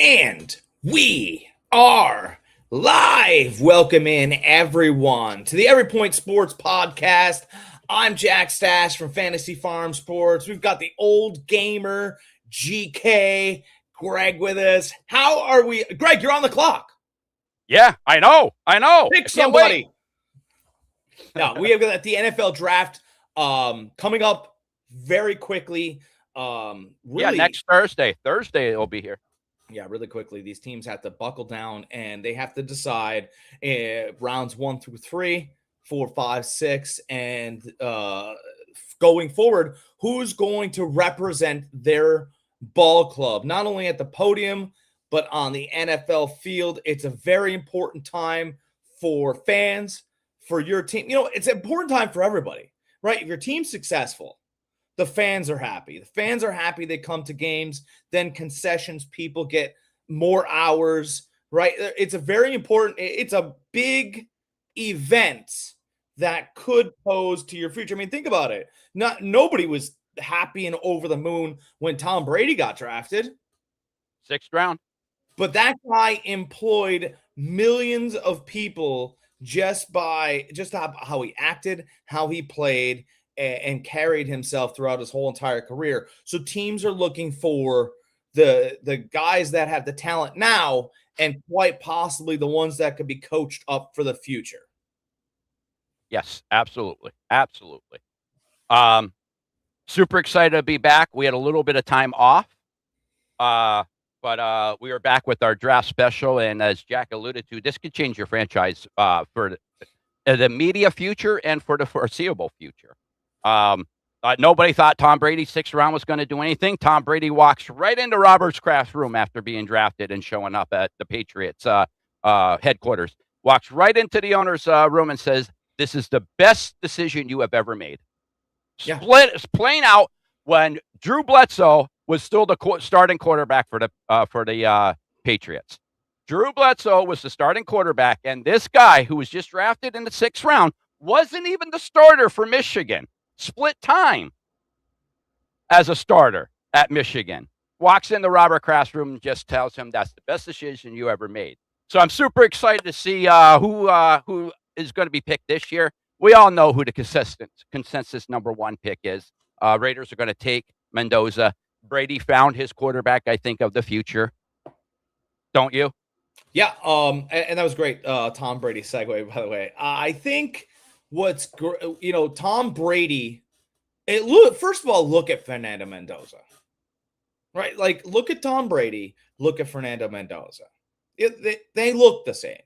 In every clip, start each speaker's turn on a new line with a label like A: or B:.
A: And we are live. Welcome in, everyone, to the Every Point Sports Podcast. I'm Jack Stash from Fantasy Farm Sports. We've got the Old Gamer GK, Greg, with us. How are we? Greg, you're on the clock.
B: Yeah, I know.
A: Pick somebody. No, we have got the NFL draft coming up very quickly.
B: Next Thursday. Thursday it'll be here.
A: Yeah, really quickly. These teams have to buckle down and they have to decide rounds 1 through 3, 4, 5, 6, and going forward, who's going to represent their ball club, not only at the podium, but on the NFL field. It's a very important time for fans, for your team. You know, it's an important time for everybody, right? If your team's successful, the fans are happy. The fans are happy they come to games. Then concessions, people get more hours, right? It's a very important, it's a big event that could pose to your future. I mean, think about it. Nobody was happy and over the moon when Tom Brady got drafted.
B: 6th round.
A: But that guy employed millions of people just how he acted, how he played, and carried himself throughout his whole entire career. So teams are looking for the guys that have the talent now and quite possibly the ones that could be coached up for the future.
B: Yes, absolutely. Absolutely. Super excited to be back. We had a little bit of time off, but we are back with our draft special. And as Jack alluded to, this could change your franchise for the media future and for the foreseeable future. Nobody thought Tom Brady's 6th round was going to do anything. Tom Brady walks right into Robert's Kraft's room after being drafted and showing up at the Patriots headquarters. Walks right into the owner's room and says, "This is the best decision you have ever made."
A: Yeah.
B: Playing out when Drew Bledsoe was still the starting quarterback for the Patriots. Drew Bledsoe was the starting quarterback, and this guy who was just drafted in the 6th round wasn't even the starter for Michigan. Split time as a starter at Michigan. Walks in the Robert Kraft room and just tells him that's the best decision you ever made. So I'm super excited to see who is going to be picked this year. We all know who the consensus number 1 pick is. Raiders are going to take Mendoza. Brady found his quarterback, I think, of the future. Don't you?
A: Yeah, and that was great. Tom Brady segue, by the way. I think Tom Brady. First of all, look at Fernando Mendoza, right? Like, look at Tom Brady. Look at Fernando Mendoza. They look the same.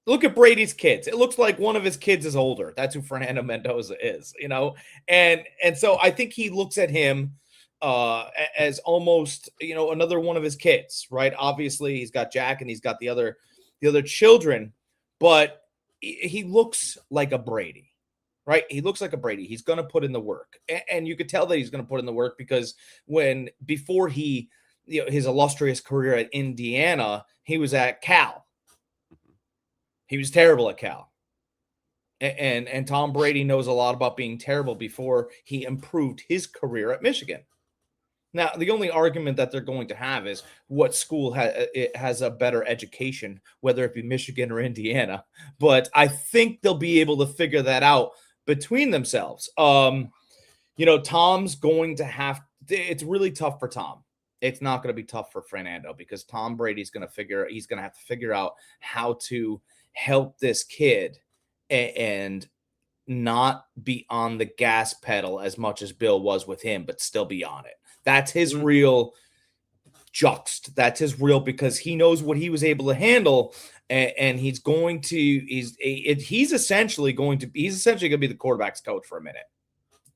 A: Look at Brady's kids. It looks like one of his kids is older. That's who Fernando Mendoza is, and so I think he looks at him as almost another one of his kids, right? Obviously, he's got Jack and he's got the other children, but he looks like a Brady, right? He looks like a Brady. He's going to put in the work, and you could tell that he's going to put in the work because before he, his illustrious career at Indiana, he was at Cal. He was terrible at Cal, and Tom Brady knows a lot about being terrible before he improved his career at Michigan. Now, the only argument that they're going to have is what school has a better education, whether it be Michigan or Indiana. But I think they'll be able to figure that out between themselves. Tom's going to have – it's really tough for Tom. It's not going to be tough for Fernando because Tom Brady's going to have to figure out how to help this kid and not be on the gas pedal as much as Bill was with him, but still be on it. That's his real juxt. That's his real, because he knows what he was able to handle, and he's essentially going to be the quarterback's coach for a minute.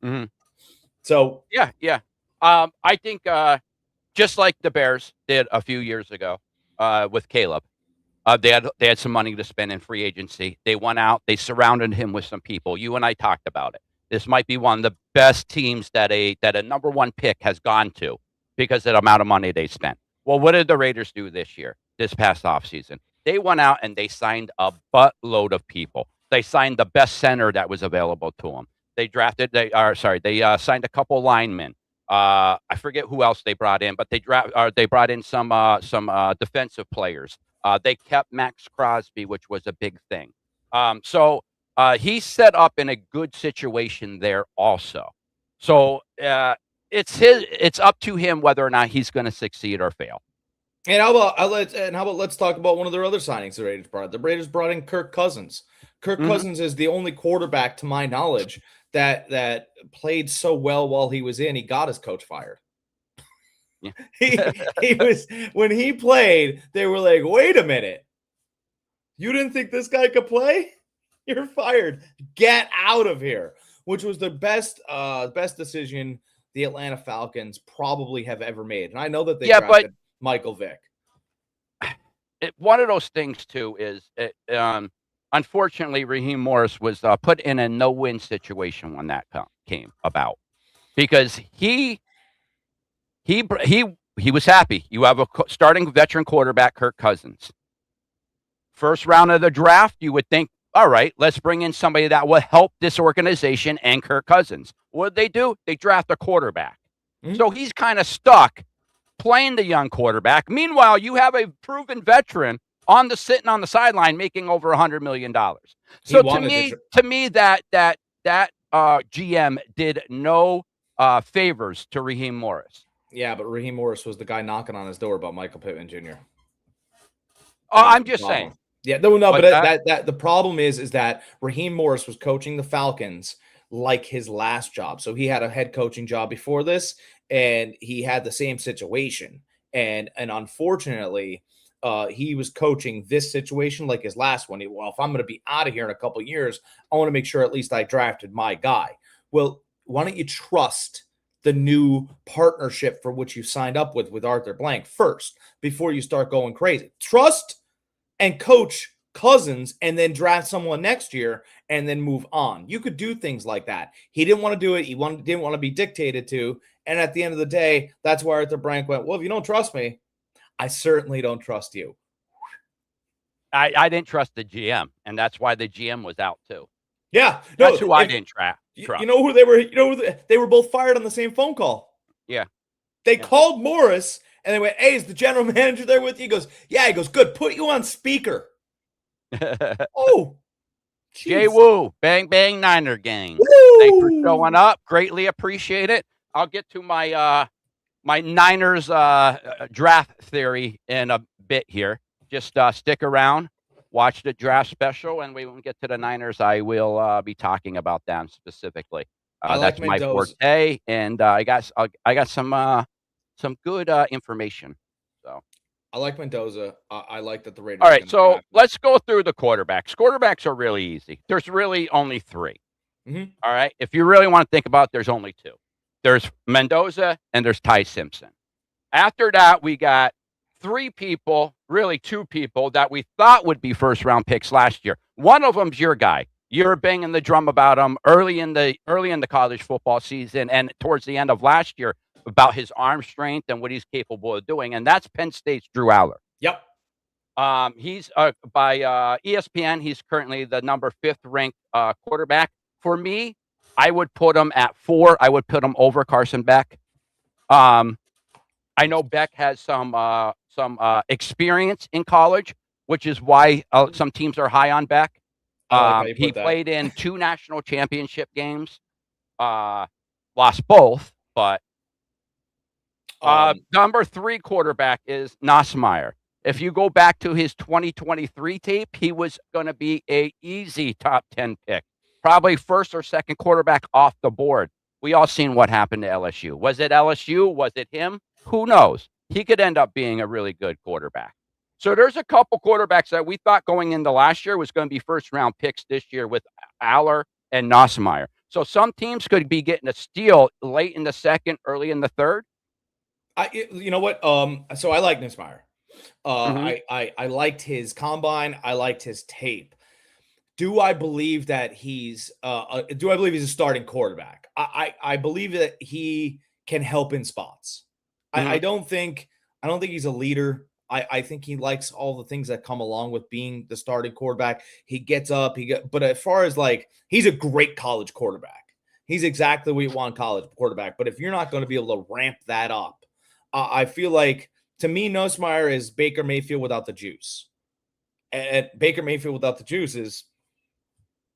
B: Mm-hmm.
A: So
B: yeah. I think just like the Bears did a few years ago with Caleb, they had some money to spend in free agency. They went out, they surrounded him with some people. You and I talked about it. This might be one of the best teams that a number 1 pick has gone to because of the amount of money they spent. Well, what did the Raiders do this past offseason? They went out and they signed a buttload of people. They signed the best center that was available to them. They signed a couple linemen. I forget who else they brought in, but they brought in some defensive players. They kept Max Crosby, which was a big thing. So he's set up in a good situation there also. So it's up to him whether or not he's going to succeed or fail.
A: And how about let's talk about one of their other signings the Raiders brought. The Raiders brought in Kirk Cousins. Kirk Cousins is the only quarterback, to my knowledge, that played so well while he was in. He got his coach fired.
B: Yeah.
A: he was when he played, they were like, wait a minute. You didn't think this guy could play? You're fired. Get out of here. Which was the best decision the Atlanta Falcons probably have ever made. And I know that they drafted Michael Vick.
B: One of those things too is, unfortunately, Raheem Morris was put in a no-win situation when that came about, because he was happy. You have a starting veteran quarterback, Kirk Cousins. First round of the draft, you would think, all right, let's bring in somebody that will help this organization and Kirk Cousins. What did they do? They draft a quarterback. So he's kind of stuck playing the young quarterback. Meanwhile, you have a proven veteran sitting on the sideline making over $100 million. So to me, that GM did no favors to Raheem Morris.
A: Yeah, but Raheem Morris was the guy knocking on his door about Michael Pittman Jr.
B: I'm just saying.
A: Yeah, no, but that the problem is that Raheem Morris was coaching the Falcons like his last job. So he had a head coaching job before this, and he had the same situation. And unfortunately, he was coaching this situation like his last one. Well, if I'm going to be out of here in a couple of years, I want to make sure at least I drafted my guy. Well, why don't you trust the new partnership for which you signed up with Arthur Blank first before you start going crazy? Trust and coach Cousins and then draft someone next year and then move on. You could do things like that. He didn't want to do it. He didn't want to be dictated to. And at the end of the day, that's why Arthur Blank went, well, if you don't trust me, I certainly don't trust you.
B: I didn't trust the GM, and that's why the GM was out too.
A: Yeah.
B: That's who I didn't trust.
A: You know who they were? You know, they were both fired on the same phone call.
B: Yeah.
A: They called Morris, and they went, hey, is the general manager there with you? He goes, yeah. He goes, good. Put you on speaker. Oh. Geez.
B: Jay Woo, bang, bang, Niner gang.
A: Woo!
B: Thanks for showing up. Greatly appreciate it. I'll get to my my Niners draft theory in a bit here. Just stick around, watch the draft special, and when we get to the Niners, I will be talking about them specifically. That's my forte, and I got some good information. So
A: I like Mendoza. I like that the Raiders.
B: All right, so let's go through the quarterbacks. Quarterbacks are really easy. There's really only three.
A: Mm-hmm.
B: All right, if you really want to think about it, there's only two. There's Mendoza and there's Ty Simpson. After that, we got three people, really two people, that we thought would be first-round picks last year. One of them's your guy. You're banging the drum about him early in the college football season and towards the end of last year about his arm strength and what he's capable of doing, and that's Penn State's Drew Aller.
A: Yep.
B: He's by ESPN. He's currently the number 5th ranked quarterback. For me, I would put him at 4. I would put him over Carson Beck. I know Beck has some experience in college, which is why some teams are high on Beck. He played in 2 national championship games, lost both, but number 3 quarterback is Nussmeier. If you go back to his 2023 tape, he was going to be an easy top 10 pick, probably first or second quarterback off the board. We all seen what happened to LSU. Was it LSU? Was it him? Who knows? He could end up being a really good quarterback. So there's a couple quarterbacks that we thought going into last year was going to be first-round picks this year with Aller and Nussmeier. So some teams could be getting a steal late in the second, early in the third.
A: You know what? So I like Nussmeier. I liked his combine. I liked his tape. Do I believe that he's a starting quarterback? I believe that he can help in spots. I don't think he's a leader. I think he likes all the things that come along with being the starting quarterback. He gets up, but as far as he's a great college quarterback. He's exactly what you want college quarterback. But if you're not going to be able to ramp that up, I feel like, to me, Nussmeier is Baker Mayfield without the juice. And Baker Mayfield without the juice is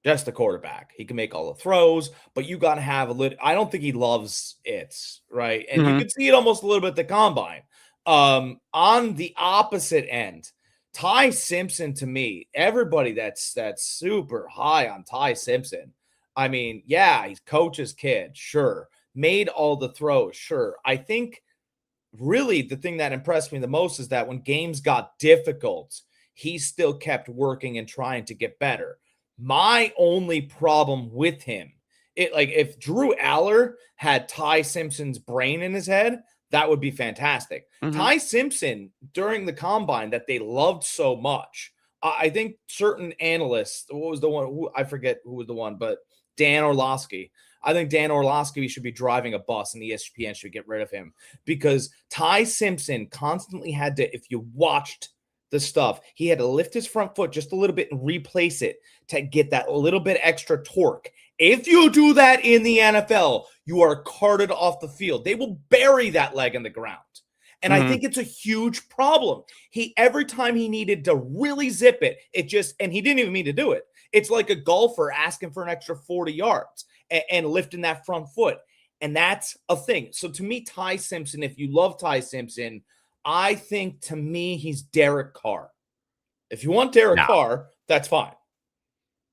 A: just a quarterback. He can make all the throws, but you got to have a little. I don't think he loves it, right? And you can see it almost a little bit at the combine. On the opposite end, Ty Simpson, to me, everybody that's super high on Ty Simpson. I mean, yeah, he's coach's kid, sure. Made all the throws, sure. I think really the thing that impressed me the most is that when games got difficult, he still kept working and trying to get better. My only problem with him, if Drew Aller had Ty Simpson's brain in his head, that would be fantastic. Ty Simpson, during the combine that they loved so much, I think certain analysts, what was the one? I forget who was the one, but Dan Orlovsky. I think Dan Orlovsky should be driving a bus and ESPN should get rid of him because Ty Simpson constantly had to, if you watched the stuff, he had to lift his front foot just a little bit and replace it to get that little bit extra torque. If you do that in the NFL, you are carted off the field. They will bury that leg in the ground. And I think it's a huge problem. Every time he needed to really zip it, and he didn't even mean to do it. It's like a golfer asking for an extra 40 yards and lifting that front foot. And that's a thing. So to me, Ty Simpson, if you love Ty Simpson, I think to me, he's Derek Carr. If you want Derek Carr, that's fine.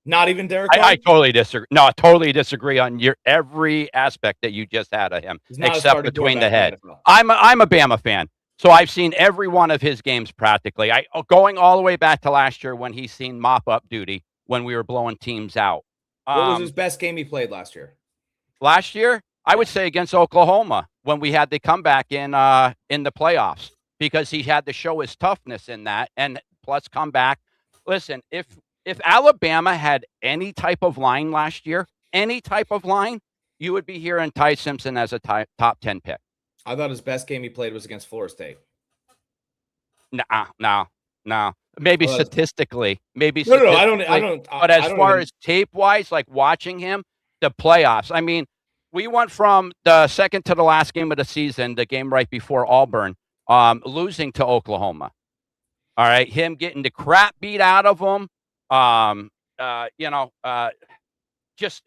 A: Not even Derek Carr?
B: I totally disagree. No, I totally disagree on every aspect that you just had of him, except between the head. I'm a Bama fan, so I've seen every one of his games practically. Going all the way back to last year when he's seen mop-up duty when we were blowing teams out.
A: What was his best game he played last year?
B: Last year, I would say against Oklahoma when we had the comeback in the playoffs because he had to show his toughness in that and plus come back. Listen, if Alabama had any type of line last year, you would be hearing Ty Simpson as a top 10 pick.
A: I thought his best game he played was against Florida State.
B: No. Maybe statistically.
A: No, I don't.
B: But as far as tape-wise, like watching him, the playoffs, I mean, we went from the second to the last game of the season, the game right before Auburn, losing to Oklahoma. All right, him getting the crap beat out of him. Just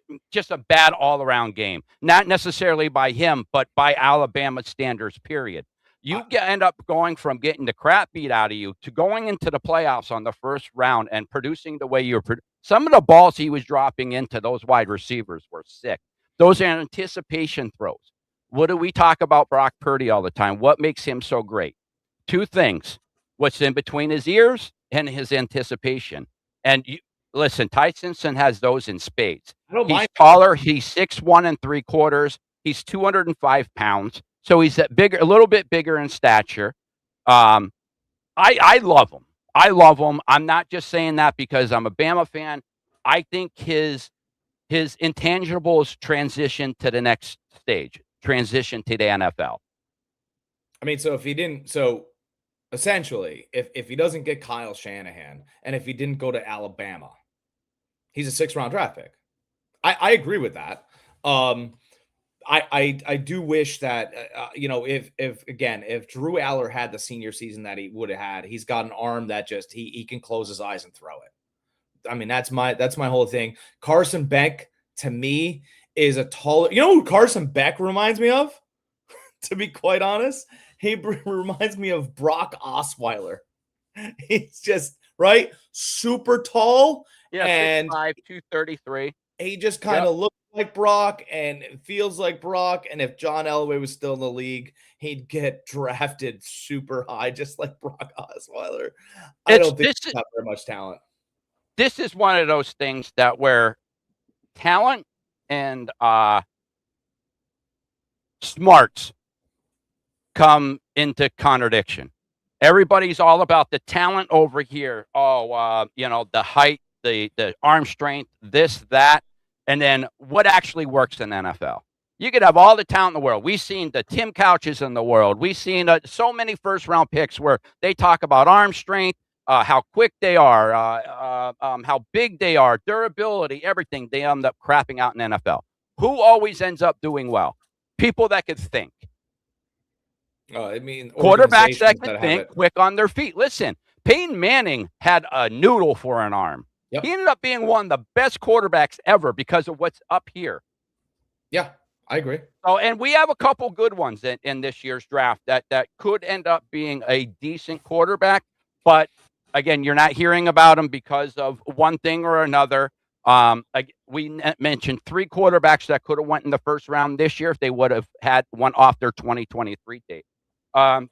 B: a bad all-around game. Not necessarily by him, but by Alabama standards, period. You end up going from getting the crap beat out of you to going into the playoffs on the first round and producing the way you were. Some of the balls he was dropping into those wide receivers were sick. Those are anticipation throws. What do we talk about Brock Purdy all the time? What makes him so great? Two things. What's in between his ears and his anticipation. And listen, Ty Simpson has those in spades. He's taller. He's 6'1 3/4. He's 205 pounds. So he's a little bit bigger in stature. I love him. I'm not just saying that because I'm a Bama fan. I think his intangibles transition to the next stage, transition to the NFL.
A: I mean, essentially, if he doesn't get Kyle Shanahan and if he didn't go to Alabama, he's a 6th-round draft pick. I agree with that. I do wish that if Drew Aller had the senior season that he would have had, he's got an arm that just he can close his eyes and throw it. I mean, that's my whole thing. Carson Beck to me is a taller. You know who Carson Beck reminds me of? To be quite honest, he reminds me of Brock Osweiler. He's just super tall.
B: Yeah,
A: and
B: 6'5", 233.
A: He just kind of looks like Brock and it feels like Brock. And if John Elway was still in the league, he'd get drafted super high, just like Brock Osweiler. I don't think he's got very much talent.
B: This is one of those things that where talent and smarts come into contradiction. Everybody's all about the talent over here. The height, the arm strength, this, that. And then what actually works in NFL? You could have all the talent in the world. We've seen the Tim Couches in the world. We've seen so many first-round picks where they talk about arm strength, how quick they are, how big they are, durability, everything. They end up crapping out in NFL. who always ends up doing well? People that can think.
A: I mean,
B: Quarterbacks that
A: organizations
B: can
A: that have
B: think
A: it.
B: quick on their feet. Listen, Peyton Manning had a noodle for an arm.
A: Yep.
B: He ended up being one of the best quarterbacks ever because of what's up here.
A: Yeah, I agree.
B: Oh, and we have a couple good ones in this year's draft that could end up being a decent quarterback. But again, you're not hearing about them because of one thing or another. We mentioned 3 quarterbacks that could have went in the first round this year if they would have had one off their 2023 date.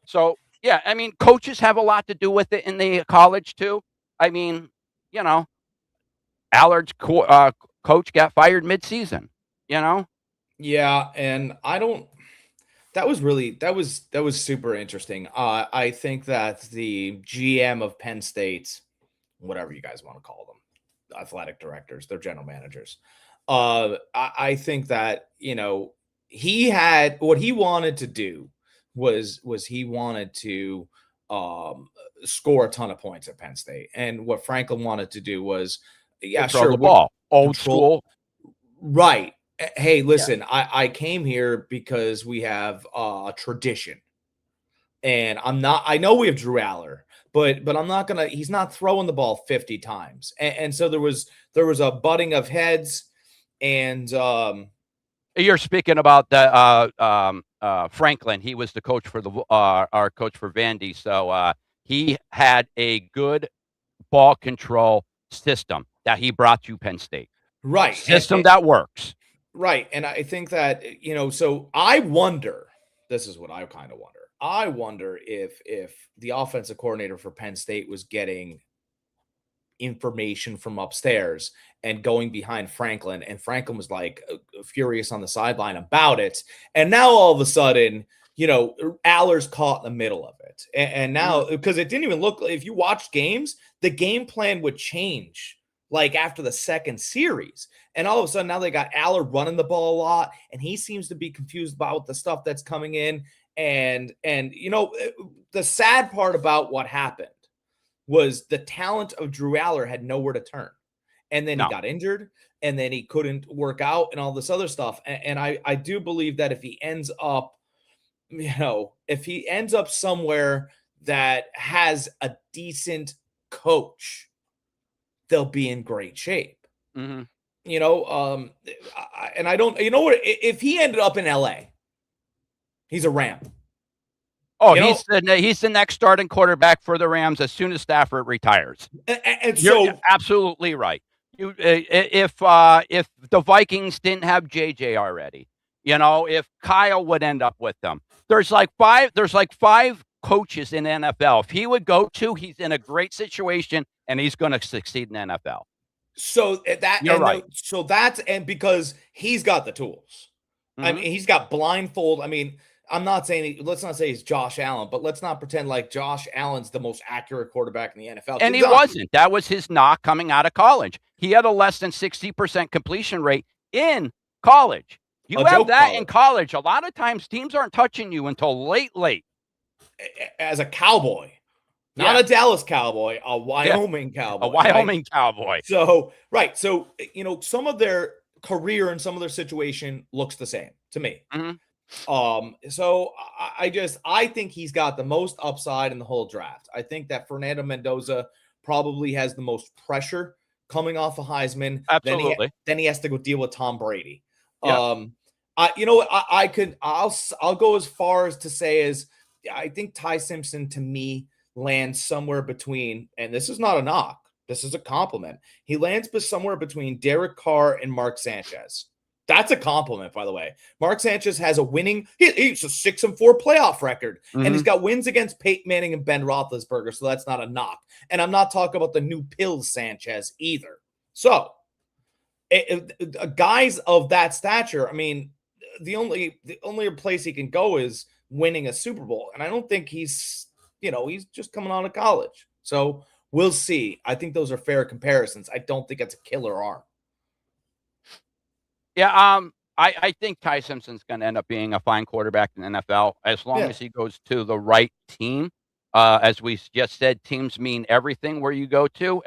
B: So yeah, I mean, coaches have a lot to do with it in the college too. I mean, you know, Allard's coach got fired midseason. You know.
A: Yeah, and I don't. That was super interesting. I think that the GM of Penn State, whatever you guys want to call them, athletic directors, they're general managers. I think that he had what he wanted to do was he wanted to score a ton of points at Penn State, and what Franklin wanted to do was, yeah,
B: Control
A: sure,
B: the ball. Old
A: control.
B: school.
A: Right. Hey, listen, I came here because we have a tradition. And I know we have Drew Aller, but I'm not gonna, he's not throwing the ball 50 times. And so there was a butting of heads, and
B: You're speaking about the Franklin. He was the coach for our coach for Vandy. So he had a good ball control system that he brought to Penn State.
A: right.
B: System that works.
A: Right. And I think that, so I wonder, this is what I kind of wonder. I wonder if the offensive coordinator for Penn State was getting information from upstairs and going behind Franklin, and Franklin was like furious on the sideline about it. And now all of a sudden, Aller's caught in the middle of it. And now, because it didn't even look, if you watched games, the game plan would change like after the second series. And all of a sudden now they got Aller running the ball a lot, and he seems to be confused about the stuff that's coming in. And the sad part about what happened was the talent of Drew Aller had nowhere to turn. And then he got injured, and then he couldn't work out and all this other stuff. And I do believe that if he ends up, somewhere that has a decent coach, they'll be in great shape.
B: Mm-hmm.
A: And I don't, if he ended up in LA, he's a Ram.
B: Oh, he's the next starting quarterback for the Rams as soon as Stafford retires.
A: And
B: You're absolutely right. If the Vikings didn't have JJ already, if Kyle would end up with them, there's like five coaches in the NFL. If he would go to, he's in a great situation and he's going to succeed in the NFL.
A: So you're
B: right.
A: So that's, and because he's got the tools. Mm-hmm. I mean, he's got blindfold. I mean, I'm not saying, let's not say he's Josh Allen, but let's not pretend like Josh Allen's the most accurate quarterback in the NFL.
B: And he wasn't. That was his knock coming out of college. He had a less than 60% completion rate in college. You have that in college. A lot of times teams aren't touching you until late.
A: As a Cowboy. Not a Dallas Cowboy, a Wyoming Cowboy.
B: A Wyoming Cowboy.
A: So, right. So, some of their career and some of their situation looks the same to me.
B: Mm-hmm.
A: So I think he's got the most upside in the whole draft. I think that Fernando Mendoza probably has the most pressure coming off of Heisman.
B: Absolutely.
A: Then he has to go deal with Tom Brady.
B: Yeah.
A: I'll go as far as to say is I think Ty Simpson to me lands somewhere between, and this is not a knock, this is a compliment. He lands somewhere between Derek Carr and Mark Sanchez. That's a compliment, by the way. Mark Sanchez has a winning, he's a 6-4 playoff record, and he's got wins against Peyton Manning and Ben Roethlisberger, so that's not a knock. And I'm not talking about the new pills Sanchez either. So, guys of that stature, I mean, the only place he can go is winning a Super Bowl, and I don't think he's just coming out of college. So we'll see. I think those are fair comparisons. I don't think it's a killer arm.
B: Yeah, I think Ty Simpson's going to end up being a fine quarterback in the NFL as long as he goes to the right team. As we just said, teams mean everything where you go to.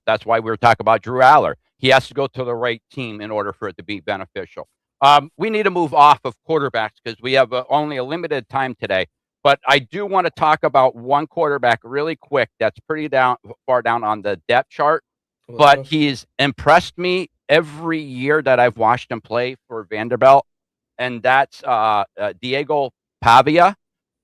B: That's why we were talking about Drew Aller. He has to go to the right team in order for it to be beneficial. We need to move off of quarterbacks because we have only a limited time today. But I do want to talk about one quarterback really quick that's pretty far down on the depth chart. But he's impressed me every year that I've watched him play for Vanderbilt, and that's Diego Pavia.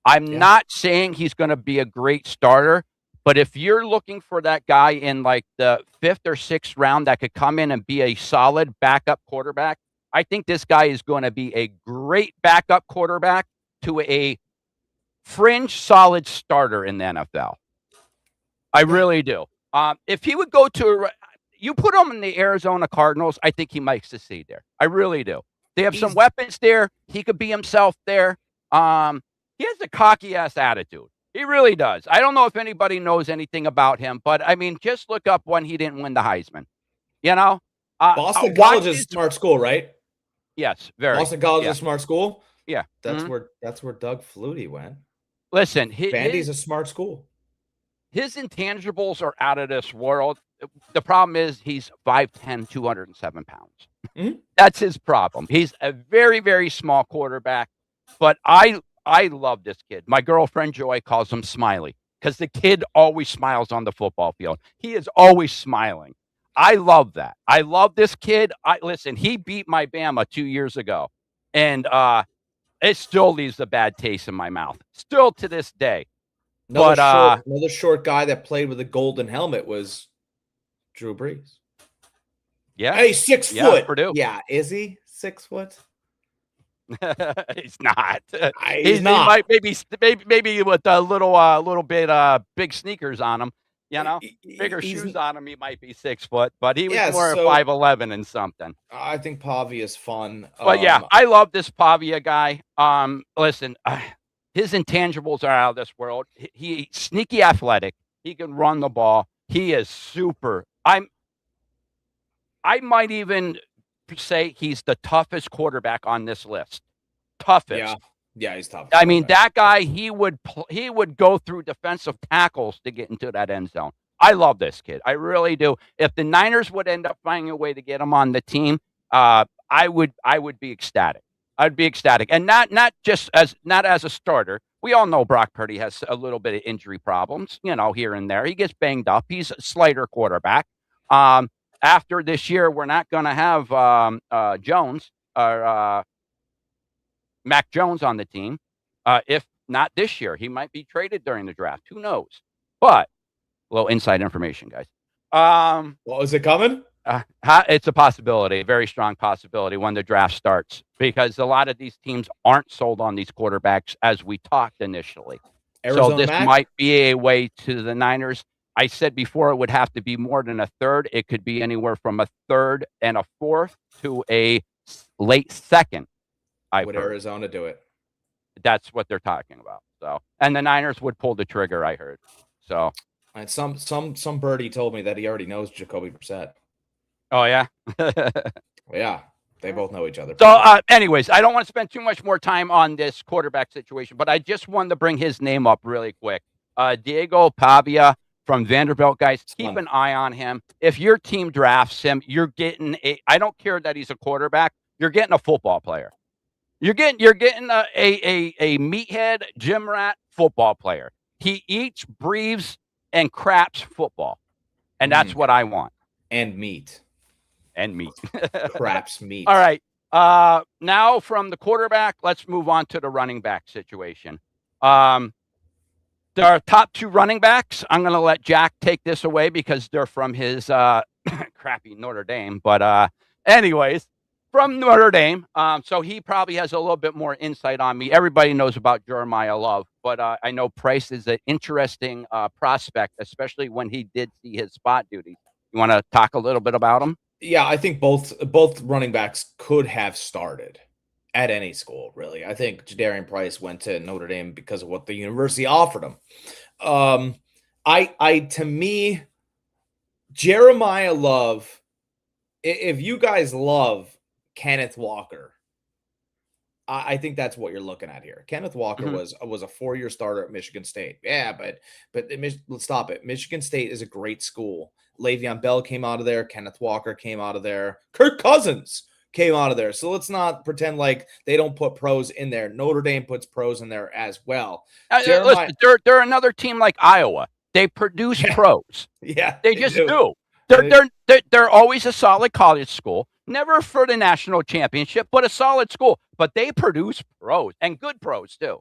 B: I'm not saying he's going to be a great starter, but if you're looking for that guy in like the 5th or 6th round that could come in and be a solid backup quarterback, I think this guy is going to be a great backup quarterback to a fringe solid starter in the NFL. I really do. If he would go to, you put him in the Arizona Cardinals, I think he might succeed there. I really do. They have some weapons there. He could be himself there. He has a cocky ass attitude. He really does. I don't know if anybody knows anything about him, but I mean, just look up when he didn't win the Heisman. You know,
A: Boston College is a smart school, right?
B: Yes, very.
A: Boston College is a smart school.
B: Yeah,
A: that's where Doug Flutie went.
B: Listen,
A: Vandy's a smart school.
B: His intangibles are out of this world. The problem is he's 5'10", 207 pounds.
A: Mm-hmm.
B: That's his problem. He's a very, very small quarterback, but I love this kid. My girlfriend Joy calls him Smiley because the kid always smiles on the football field. He is always smiling. I love that. I love this kid. Listen, he beat my Bama 2 years ago, and it still leaves a bad taste in my mouth, still to this day.
A: Another short guy that played with a golden helmet was Drew Brees.
B: Yeah.
A: Hey, 6 foot.
B: Purdue.
A: Yeah. Is he 6 foot?
B: He's not.
A: He's not.
B: He might maybe with a little bit big sneakers on him, you know, bigger shoes on him. He might be 6 foot, but he was more 5'11" and something.
A: I think Pavia is fun.
B: But yeah, I love this Pavia guy. Listen, his intangibles are out of this world. He's sneaky athletic. He can run the ball. He is super. I might even say he's the toughest quarterback on this list. Toughest.
A: Yeah, he's tough.
B: I mean, that guy, he would go through defensive tackles to get into that end zone. I love this kid. I really do. If the Niners would end up finding a way to get him on the team, I would be ecstatic. I'd be ecstatic, and not as a starter. We all know Brock Purdy has a little bit of injury problems, you know, here and there. He gets banged up. He's a slighter quarterback. After this year, we're not going to have Jones or Mac Jones on the team. If not this year, he might be traded during the draft. Who knows? But a little inside information, guys.
A: Well, is it coming?
B: It's a possibility, a very strong possibility when the draft starts, because a lot of these teams aren't sold on these quarterbacks as we talked initially. So this might be a way to the Niners. I said before it would have to be more than a third. It could be anywhere from a third and a fourth to a late second.
A: Would Arizona do it?
B: That's what they're talking about. So, and the Niners would pull the trigger, I heard. So,
A: and some birdie told me that he already knows Jacoby Brissett.
B: Oh yeah.
A: Yeah, they both know each other.
B: So, anyways, I don't want to spend too much more time on this quarterback situation, but I just wanted to bring his name up really quick. Diego Pavia from Vanderbilt, guys. Keep an eye on him. If your team drafts him, you're getting I don't care that he's a quarterback. You're getting a football player. You're getting a meathead gym rat football player. He eats, breathes, and craps football, and that's what I want.
A: And meat. Craps meat.
B: All right. Now from the quarterback, let's move on to the running back situation. There are top 2 running backs. I'm going to let Jack take this away because they're from his crappy Notre Dame. But anyways, from Notre Dame. So he probably has a little bit more insight on me. Everybody knows about Jeremiah Love, but I know Price is an interesting prospect, especially when he did see his spot duties. You want to talk a little bit about him?
A: Yeah, I think both running backs could have started at any school, really. I think Jadarian Price went to Notre Dame because of what the university offered him. To me, Jeremiah Love, if you guys love Kenneth Walker, I think that's what you're looking at here. Kenneth Walker was a 4-year starter at Michigan State. Yeah, but let's stop it. Michigan State is a great school. Le'Veon Bell came out of there. Kenneth Walker came out of there. Kirk Cousins came out of there. So let's not pretend like they don't put pros in there. Notre Dame puts pros in there as well. Jeremiah,
B: listen, they're another team like Iowa. They produce pros.
A: Yeah,
B: They
A: they
B: just
A: do.
B: do. They're always a solid college school. Never for the national championship, but a solid school. But they produce pros and good pros too.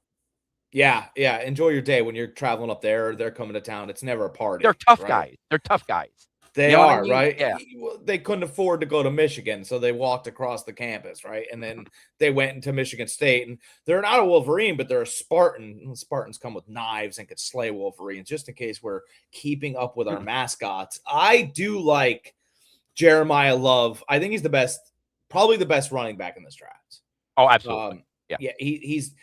A: Yeah. Enjoy your day when you're traveling up there or they're coming to town. It's never a party.
B: They're tough
A: right?
B: guys. They're tough guys.
A: They
B: You know what I
A: are,
B: mean?
A: right?
B: Yeah.
A: They couldn't afford to go to Michigan, so they walked across the campus, right? And then they went into Michigan State, and they're not a Wolverine, but they're a Spartan. Spartans come with knives and could slay Wolverines, just in case we're keeping up with our mascots. I do like Jeremiah Love. I think he's the best, probably the best running back in this draft.
B: Oh, absolutely.
A: Yeah, he's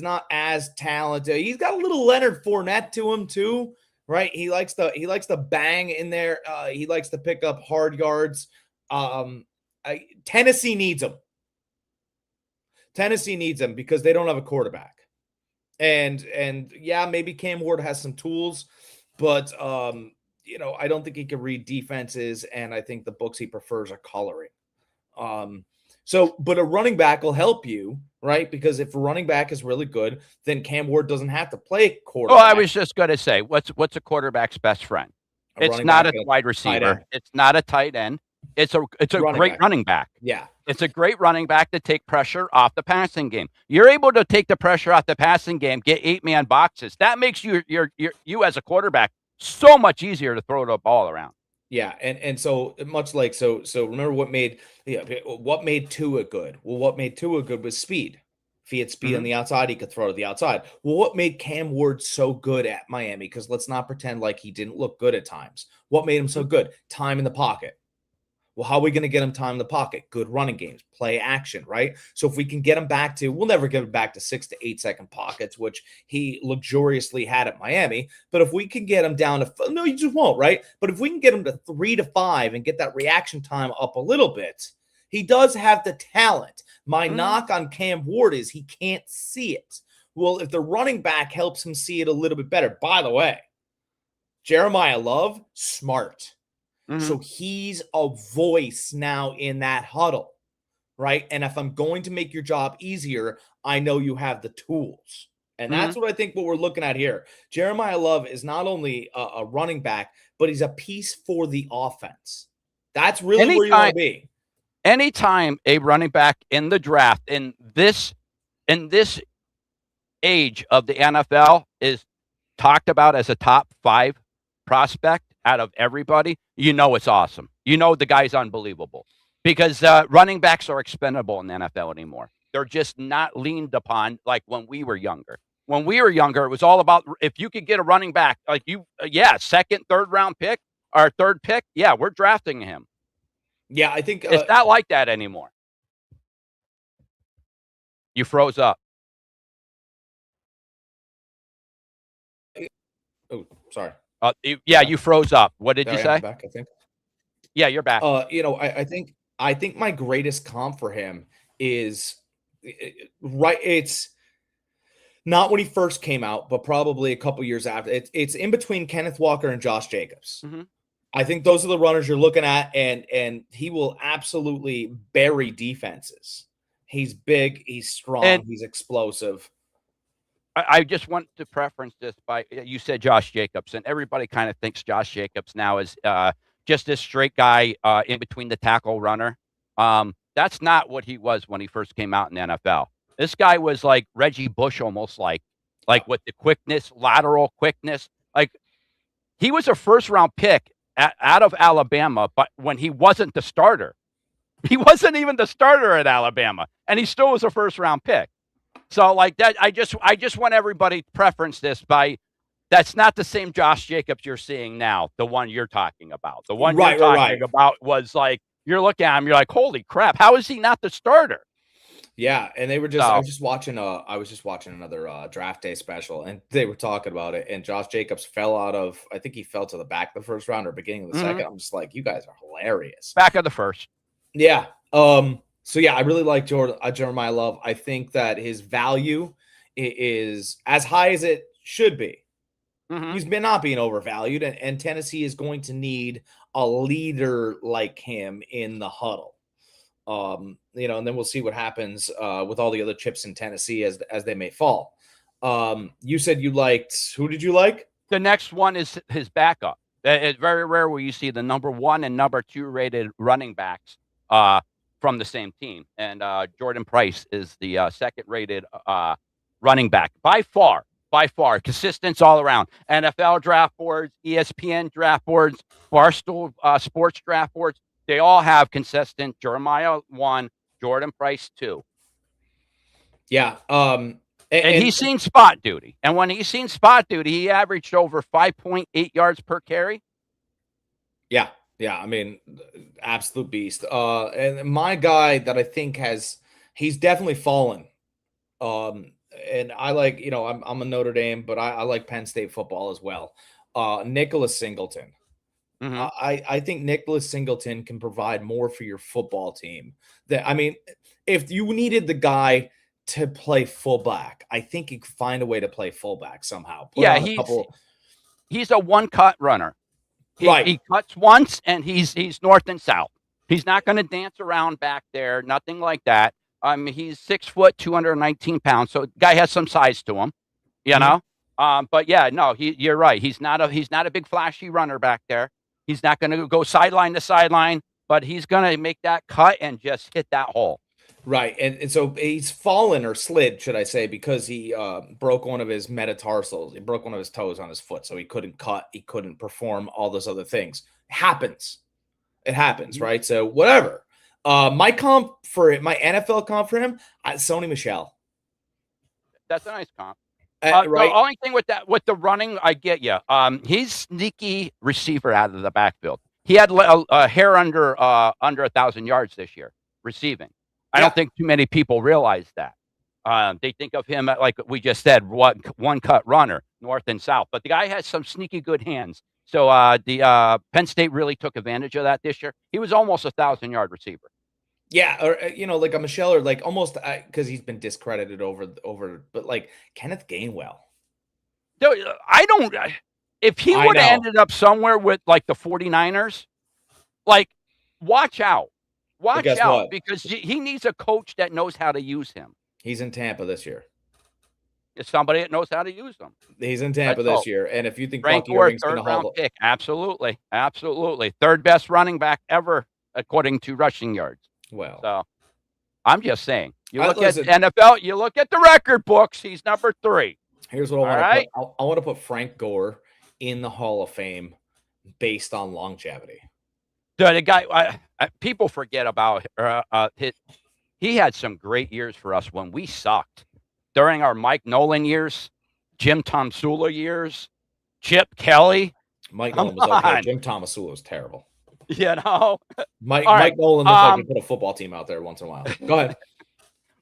A: not as talented. He's got a little Leonard Fournette to him too. Right, he likes the bang in there. He likes to pick up hard yards. Tennessee needs him. Tennessee needs him because they don't have a quarterback. And yeah, maybe Cam Ward has some tools, but I don't think he can read defenses, and I think the books he prefers are coloring. But a running back will help you, right? Because if a running back is really good, then Cam Ward doesn't have to play quarterback.
B: Oh, I was just going to say, what's a quarterback's best friend? It's not a wide receiver. It's not a tight end. It's a great running back.
A: Yeah.
B: It's a great running back to take pressure off the passing game. You're able to take the pressure off the passing game, get 8-man boxes. That makes you as a quarterback so much easier to throw the ball around.
A: Yeah, and so much like so remember what made Tua good? Well, what made Tua good was speed. If he had speed on the outside, he could throw to the outside. Well, what made Cam Ward so good at Miami? Because let's not pretend like he didn't look good at times. What made him so good? Time in the pocket. Well, how are we going to get him time in the pocket? Good running games, play action, right? So if we can get him back to, we'll never get him back to 6 to 8 second pockets, which he luxuriously had at Miami. But if we can get him down to, no, you just won't, right? But if we can get him to 3 to 5 and get that reaction time up a little bit, he does have the talent. My knock on Cam Ward is he can't see it. Well, if the running back helps him see it a little bit better, by the way, Jeremiah Love, smart. So he's a voice now in that huddle, right? And if I'm going to make your job easier, I know you have the tools. And that's what I think what we're looking at here. Jeremiah Love is not only a running back, but he's a piece for the offense. That's really where you want to be.
B: Anytime a running back in the draft in this age of the NFL is talked about as a top 5 prospect out of everybody, it's awesome. The guy's unbelievable because running backs are expendable in the NFL anymore. They're just not leaned upon like when we were younger. When we were younger, it was all about if you could get a running back like second, third round pick or third pick. Yeah, we're drafting him.
A: Yeah, I think
B: it's not like that anymore. You froze up.
A: Oh, sorry.
B: You froze up. What did you say?
A: I'm back, I think.
B: Yeah, you're back.
A: I think my greatest comp for him is right. It's not when he first came out, but probably a couple years after. It's in between Kenneth Walker and Josh Jacobs. I think those are the runners you're looking at, and he will absolutely bury defenses. He's big, he's strong, he's explosive.
B: I just want to preference this by you said Josh Jacobs, and everybody kind of thinks Josh Jacobs now is just this straight guy in between the tackle runner. That's not what he was when he first came out in the NFL. This guy was like Reggie Bush, almost like with the quickness, lateral quickness. Like he was a first-round pick out of Alabama, but when he wasn't the starter, he wasn't even the starter at Alabama, and he still was a first-round pick. So like that, I just want everybody to preference this by that's not the same Josh Jacobs you're seeing now, the one you're talking about. The one you're talking about was like, you're looking at him, you're like, holy crap, how is he not the starter?
A: Yeah, and they were just I was just watching another draft day special, and they were talking about it, and Josh Jacobs fell out of, I think he fell to the back of the first round or beginning of the second. I'm just like, you guys are hilarious.
B: Back of the first.
A: Yeah. So yeah, I really like Jeremiah Love. I think that his value is as high as it should be. He's been not being overvalued, and Tennessee is going to need a leader like him in the huddle. And then we'll see what happens with all the other chips in Tennessee as they may fall. You said you liked, who did you like?
B: The next one is his backup. It's very rare where you see the number 1 and number 2 rated running backs from the same team. And Jordan Price is the second rated running back by far. Consistent all around. NFL draft boards, ESPN draft boards, Barstool sports draft boards, they all have consistent Jeremiah 1, Jordan Price 2.
A: Yeah.
B: And he's seen spot duty. And when he's seen spot duty, he averaged over 5.8 yards per carry.
A: Yeah. Yeah. I mean, absolute beast. And my guy that I think he's definitely fallen. And I like, I'm a Notre Dame, but I like Penn State football as well. Nicholas Singleton.
B: Mm-hmm.
A: I think Nicholas Singleton can provide more for your football team. If you needed the guy to play fullback, I think he could find a way to play fullback somehow.
B: He's a one-cut runner. He cuts once, and he's north and south. He's not going to dance around back there, nothing like that. He's 6 foot, 219 pounds, so the guy has some size to him, you know. But yeah, no, you're right. He's not a big flashy runner back there. He's not going to go sideline to sideline, but he's going to make that cut and just hit that hole.
A: Right, and so he's fallen or slid, should I say, because he broke one of his metatarsals. He broke one of his toes on his foot, so he couldn't cut, he couldn't perform all those other things. It happens, right? So whatever. My NFL comp for him, Sony Michel.
B: That's a nice comp.
A: Right.
B: The only thing with the running, I get you. He's sneaky receiver out of the backfield. He had a hair under 1,000 yards this year receiving. I don't think too many people realize that. They think of him, like we just said, one cut runner, north and south. But the guy has some sneaky good hands. So the Penn State really took advantage of that this year. He was almost 1,000-yard receiver.
A: Yeah, or like a Michelle, or like almost because he's been discredited over, but like Kenneth Gainwell.
B: If he would have ended up somewhere with like the 49ers, like watch out. Watch out, because he needs a coach that knows how to use him.
A: He's in Tampa this year.
B: It's somebody that knows how to use them.
A: He's in Tampa this year, and if you think
B: Frank Gore, third-round pick, absolutely, third best running back ever according to rushing yards.
A: Well,
B: so I'm just saying, you look at NFL, you look at the record books. He's number 3.
A: Here's what I want to put. I want to put Frank Gore in the Hall of Fame based on longevity.
B: The guy, people forget about he had some great years for us when we sucked. During our Mike Nolan years, Jim Tomsula years, Chip Kelly.
A: Mike Nolan was okay. Jim Tomsula was terrible.
B: You know?
A: Mike Nolan looked like he put a football team out there once in a while. Go ahead.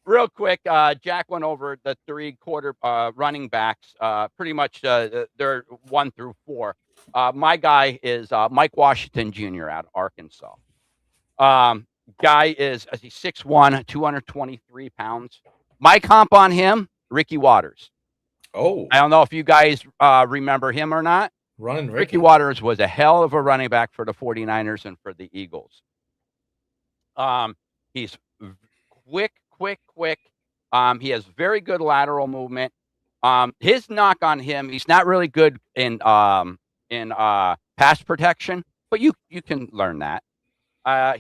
B: Real quick, Jack went over the 3 quarter running backs, pretty much they're 1 through 4. My guy is Mike Washington Jr. out of Arkansas. Guy is 6'1", 223 pounds. My comp on him, Ricky Waters.
A: Oh.
B: I don't know if you guys remember him or not.
A: Running
B: Ricky Waters was a hell of a running back for the 49ers and for the Eagles. He's quick. He has very good lateral movement. His knock on him, he's not really good in pass protection, but you can learn that.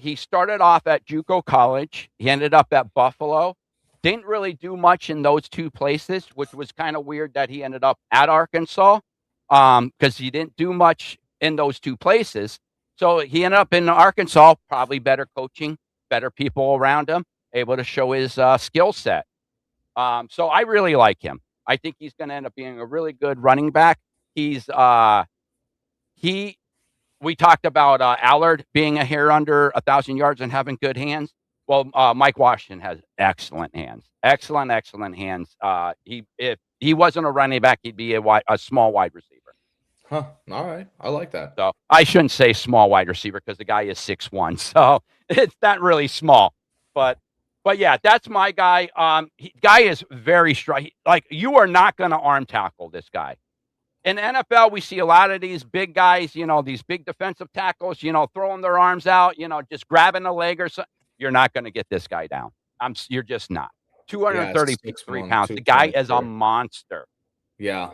B: He started off at JUCO College. He ended up at Buffalo. Didn't really do much in those 2 places, which was kind of weird that he ended up at Arkansas because he didn't do much in those 2 places. So he ended up in Arkansas, probably better coaching, better people around him, able to show his skill set. So I really like him. I think he's going to end up being a really good running back. We talked about Allard being a hair under 1,000 yards and having good hands. Well, Mike Washington has excellent hands. Excellent hands. If he wasn't a running back, he'd be a small wide receiver.
A: Huh. All right. I like that.
B: So I shouldn't say small wide receiver because the guy is 6'1", so it's not really small. But yeah, that's my guy. Guy is very strong. Like, you are not going to arm tackle this guy. In the NFL, we see a lot of these big guys, these big defensive tackles, throwing their arms out, just grabbing a leg or something. you're not going to get this guy down. You're just not.
A: Yeah,
B: 233
A: 6'1",
B: pounds. The guy is a
A: 224.
B: monster.
A: Yeah.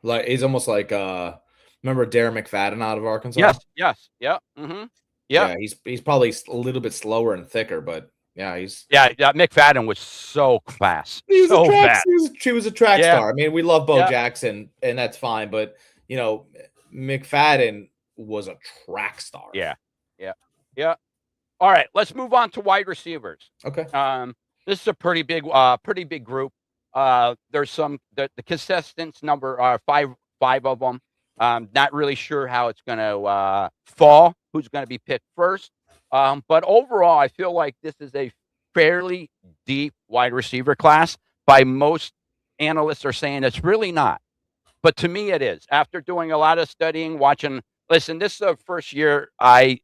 A: Like he's almost like remember Darren McFadden out of Arkansas?
B: Yes. Yeah. Mm-hmm. Yeah.
A: Yeah, he's probably a little bit slower and thicker, but yeah,
B: Yeah. McFadden was so fast.
A: he was a
B: So
A: track
B: fast.
A: she was a track
B: Yeah.
A: star. I mean, we love Bo
B: Yeah.
A: Jackson, and that's fine, but you know, McFadden was a track star.
B: Yeah. Yeah. Yeah. All right. Let's move on to wide receivers.
A: Okay.
B: This is a pretty big group. There's the contestants number five of them. Not really sure how it's going to fall. Who's going to be picked first? But overall, I feel like this is a fairly deep wide receiver class. By most analysts are saying it's really not, but to me it is. After doing a lot of studying, watching. Listen, this is the first year I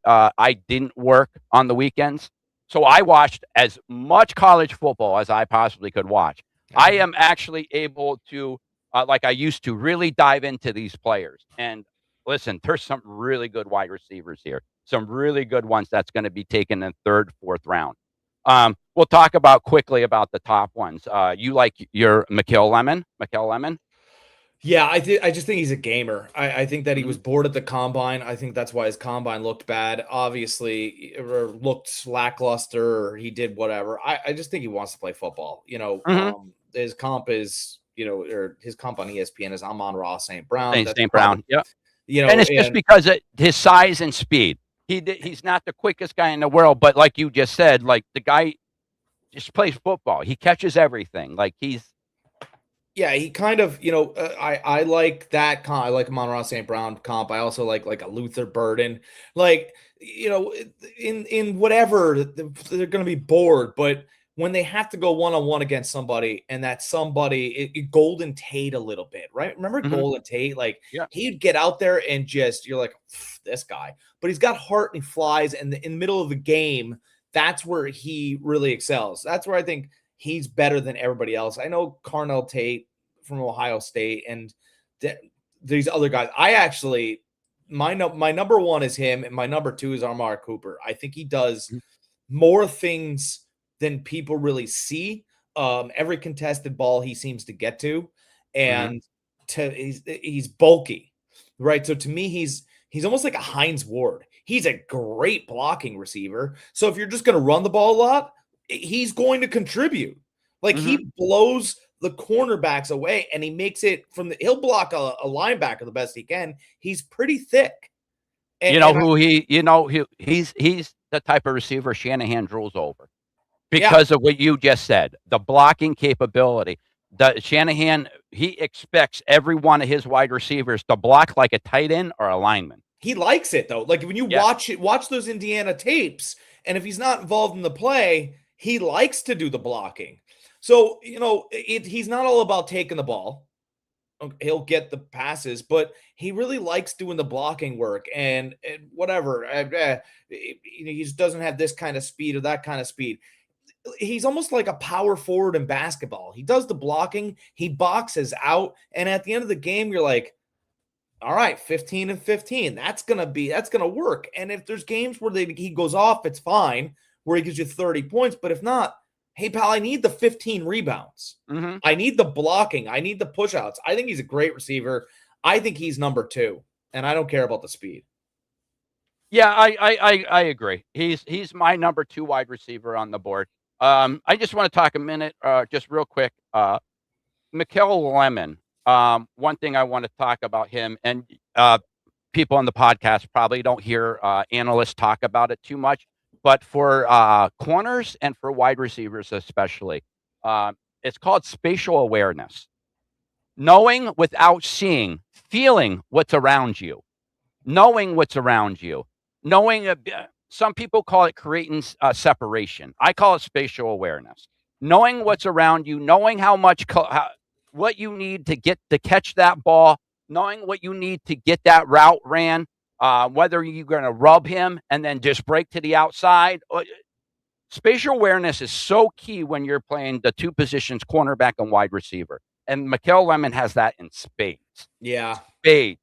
B: didn't work on the weekends. So I watched as much college football as I possibly could watch. I am actually able to, like I used to, really dive into these players. And listen, there's some really good wide receivers here. Some really good ones that's going to be taken in third, fourth round. We'll talk quickly about the top ones. You like your Mikael Lemon?
A: Yeah, I just think he's a gamer. I think that he was
B: Mhm.
A: bored at the combine. I think that's why his combine looked bad. Obviously, or looked lackluster, or he did whatever. I just think he wants to play football.
B: Mhm.
A: His comp is, or his comp on ESPN is Amon-Ra St. Brown. That's
B: St.
A: probably,
B: Brown. Yeah. And it's just
A: and
B: because of his size and speed. He's not the quickest guy in the world, but like you just said, like the guy just plays football. He catches everything. Like
A: yeah, he kind of, I like that comp. I like Amon-Ra St. Brown comp. I also like a Luther Burden. Like, in whatever, they're going to be bored, but when they have to go one-on-one against somebody, and that somebody, Golden Tate a little bit, right? Remember
B: Mhm.
A: Golden Tate? Like,
B: Yeah.
A: he'd get out there and just, you're like, this guy. But he's got heart and he flies, and in the middle of the game, that's where he really excels. That's where I think he's better than everybody else. I know Carnell Tate from Ohio State and these other guys. I actually, my number one is him, and my number two is Amari Cooper. I think he does
B: Mhm.
A: more things than people really see. Every contested ball he seems to get to,
B: Mhm.
A: and he's bulky, right? So to me, he's almost like a Hines Ward. He's a great blocking receiver. So if you're just going to run the ball a lot, he's going to contribute. Like
B: Mhm.
A: he blows the cornerbacks away, and he makes it he'll block a linebacker the best he can. He's pretty thick.
B: You know
A: And
B: who he's the type of receiver Shanahan drools over
A: yeah,
B: because of what you just said, the blocking capability. The Shanahan, he expects every one of his wide receivers to block like a tight end or a lineman.
A: he likes it though. Like when you
B: Yeah.
A: watch those Indiana tapes, and if he's not involved in the play, he likes to do the blocking. So, he's not all about taking the ball. He'll get the passes, but he really likes doing the blocking work and whatever. He just doesn't have this kind of speed or that kind of speed. He's almost like a power forward in basketball. He does the blocking, he boxes out, and at the end of the game, you're like, all right, 15 and 15. That's gonna work. And if there's games where he goes off, it's fine, where he gives you 30 points. But if not, hey pal, I need the 15 rebounds.
B: Mhm.
A: I need the blocking. I need the push outs. I think he's a great receiver. I think he's number two, and I don't care about the speed.
B: Yeah, I agree. He's my number 2 wide receiver on the board. I just want to talk a minute, just real quick. Mikael Lemon. One thing I want to talk about him, and people on the podcast probably don't hear analysts talk about it too much, but for corners and for wide receivers especially, it's called spatial awareness. Knowing without seeing, feeling what's around you, knowing what's around you, knowing some people call it creating separation. I call it spatial awareness. Knowing what's around you, knowing what you need to get to catch that ball, knowing what you need to get that route ran, whether you're going to rub him and then just break to the outside. Spatial awareness is so key when you're playing the two positions, cornerback and wide receiver. And Mikael Lemon has that in spades.
A: Yeah.
B: Spades.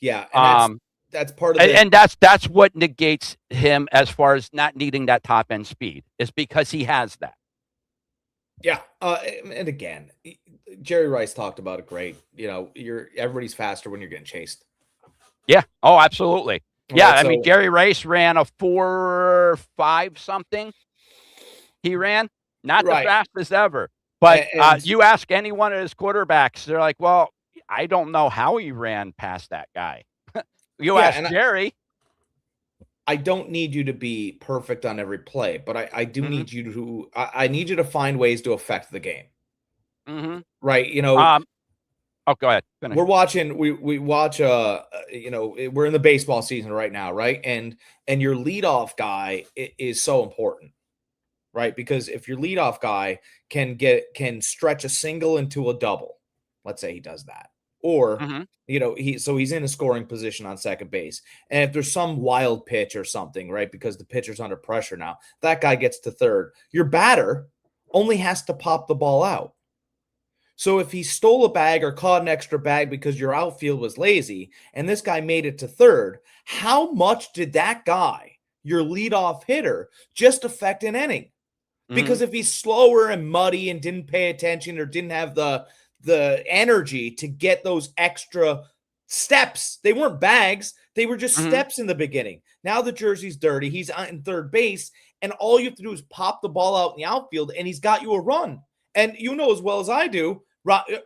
A: Yeah. And That's part of the
B: and that's what negates him as far as not needing that top end speed, is because he has that.
A: yeah. And again, Jerry Rice talked about it great. Everybody's faster when you're getting chased.
B: Yeah. Oh, absolutely.
A: All
B: Yeah.
A: right,
B: I mean,
A: so
B: Gary Rice ran a 4.5 something. He ran not the
A: right,
B: fastest ever, but
A: and
B: you ask any one of his quarterbacks, they're like, "Well, I don't know how he ran past that guy." You
A: yeah,
B: ask
A: and
B: Jerry.
A: I don't need you to be perfect on every play, but I do
B: Mm-hmm.
A: need you to I need you to find ways to affect the game.
B: Mm-hmm.
A: Right.
B: Oh, go ahead. Finish.
A: We're watching we watch we're in the baseball season right now, right? And your leadoff guy is so important, right? Because if your leadoff guy can stretch a single into a double, let's say he does that. Or
B: Mm-hmm.
A: he's in a scoring position on second base. And if there's some wild pitch or something, right? Because the pitcher's under pressure now, that guy gets to third. Your batter only has to pop the ball out. So if he stole a bag or caught an extra bag because your outfield was lazy and this guy made it to third, how much did that guy, your leadoff hitter, just affect an inning?
B: Mm-hmm.
A: Because if he's slower and muddy and didn't pay attention or didn't have the energy to get those extra steps, they weren't bags, they were just
B: Mm-hmm.
A: steps in the beginning. Now the jersey's dirty, he's in third base, and all you have to do is pop the ball out in the outfield, and he's got you a run. And you know as well as I do,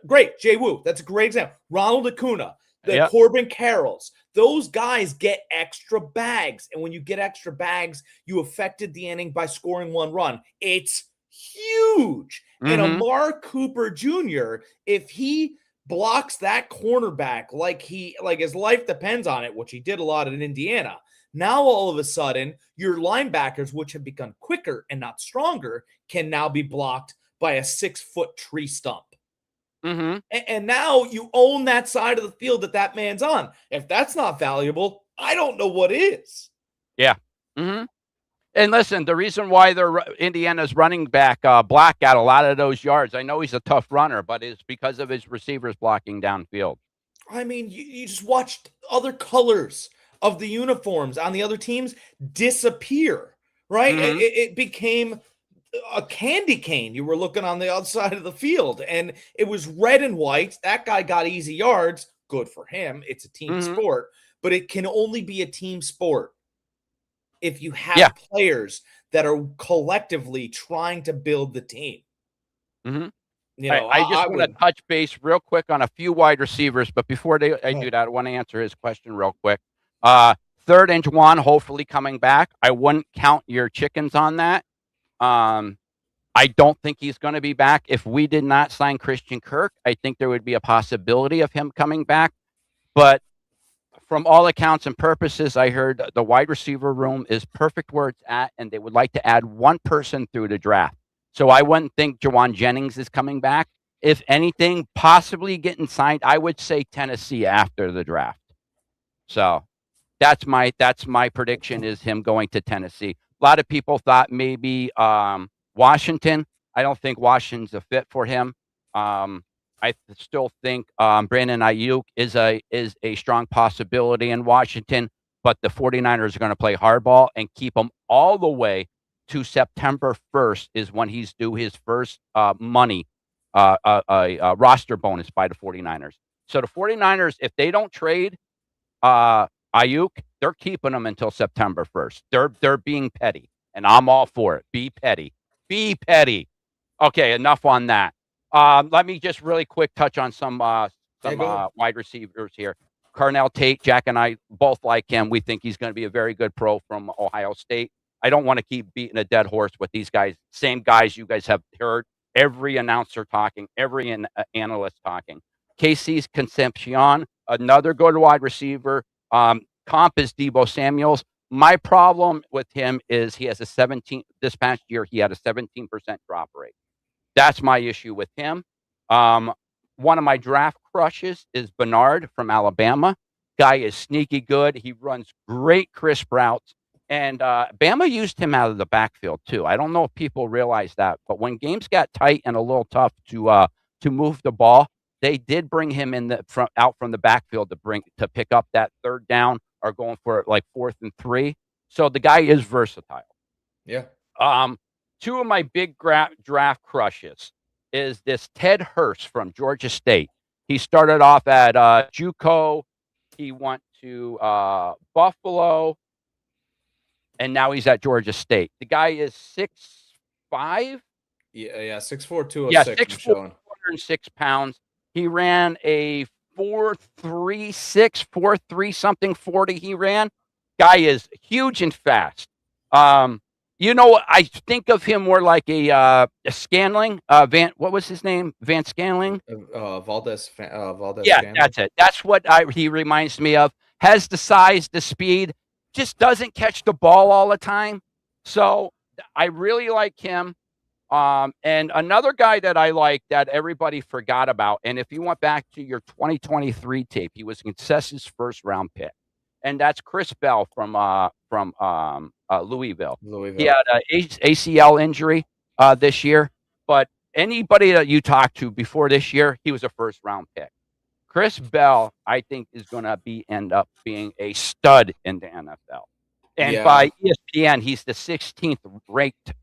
A: great, Jay Wu, that's a great example. Ronald Acuna, the
B: Yep.
A: Corbin Carrolls, those guys get extra bags. And when you get extra bags, you affected the inning by scoring one run. It's huge. And
B: Mm-hmm.
A: Amari Cooper Jr., if he blocks that cornerback like his life depends on it, which he did a lot in Indiana, now all of a sudden your linebackers, which have become quicker and not stronger, can now be blocked by a 6-foot tree stump.
B: Mm-hmm.
A: And now you own that side of the field that man's on. If that's not valuable, I don't know what is.
B: Yeah. Mm-hmm. And listen, the reason why Indiana's running back Black got a lot of those yards, I know he's a tough runner, but it's because of his receivers blocking downfield.
A: I mean, you just watched other colors of the uniforms on the other teams disappear, right?
B: Mm-hmm.
A: It became a candy cane. You were looking on the outside of the field, and it was red and white. That guy got easy yards. Good for him. It's a team
B: Mm-hmm.
A: sport, but it can only be a team sport if you
B: Yeah.
A: have players that are collectively trying to build the team.
B: Mm-hmm. I just
A: I
B: want to
A: would.
B: touch base real quick on a few wide receivers, but before I do that, I want to answer his question real quick. Third and Juwan, hopefully coming back. I wouldn't count your chickens on that. I don't think he's going to be back. If we did not sign Christian Kirk, I think there would be a possibility of him coming back. But from all accounts and purposes, I heard the wide receiver room is perfect where it's at, and they would like to add one person through the draft. So I wouldn't think Jawan Jennings is coming back. If anything, possibly getting signed, I would say Tennessee after the draft. So that's my prediction is him going to Tennessee. A lot of people thought maybe Washington. I don't think Washington's a fit for him. I still think Brandon Ayuk is a strong possibility in Washington, but the 49ers are going to play hardball and keep him all the way to September 1st is when he's due his first money roster bonus by the 49ers. So the 49ers, if they don't trade Ayuk, they're keeping him until September 1st. They're being petty, and I'm all for it. Be petty. Be petty. Okay, enough on that. Let me just really quick touch on some wide receivers here. Carnell Tate, Jack and I both like him. We think he's going to be a very good pro from Ohio State. I don't want to keep beating a dead horse with these guys. Same guys you guys have heard. Every announcer talking, every analyst talking. Casey's Concepcion, another good wide receiver. Comp is Deebo Samuels. My problem with him is he has this past year, he had a 17% drop rate. That's my issue with him. One of my draft crushes is Bernard from Alabama. Guy is sneaky good. He runs great crisp routes. And Bama used him out of the backfield too. I don't know if people realize that, but when games got tight and a little tough to move the ball, they did bring him out from the backfield to pick up that third down are going for like 4th and 3. So the guy is versatile.
A: Yeah.
B: Two of my big draft crushes is this Ted Hurst from Georgia State. He started off at JUCO. He went to Buffalo, and now he's at Georgia State. The guy is 6'5".
A: Yeah, 6'4", 206.
B: Yeah,
A: I'm
B: 6'4",
A: showing.
B: 206 pounds. He ran a 4.36, 4.3 something 40. He ran. Guy is huge and fast. I think of him more like a Scanling. What was his name? Van Scanling.
A: Valdez.
B: Yeah,
A: Scanling.
B: that's it. That's what he reminds me of. Has the size, the speed, just doesn't catch the ball all the time. So I really like him. And another guy that I like that everybody forgot about, and if you went back to your 2023 tape, he was Concess's first round pick, and that's Chris Bell from Louisville. He had an ACL injury this year, but anybody that you talked to before this year, he was a first round pick. Chris Bell, I think, is going to end up being a stud in the NFL, and by ESPN, he's the 16th ranked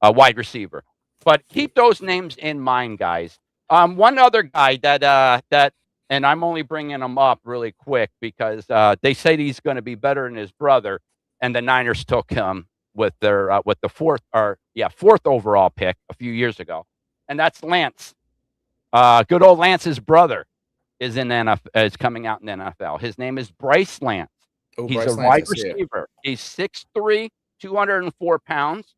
B: a wide receiver. But keep those names in mind, guys. One other guy that, and I'm only bringing him up really quick because they say he's going to be better than his brother, and the Niners took him with their with the fourth overall pick a few years ago, and that's Lance. Good old Lance's brother is is coming out in the NFL. His name is Bryce Lance. He's a wide receiver. He's 6'3", 204 pounds.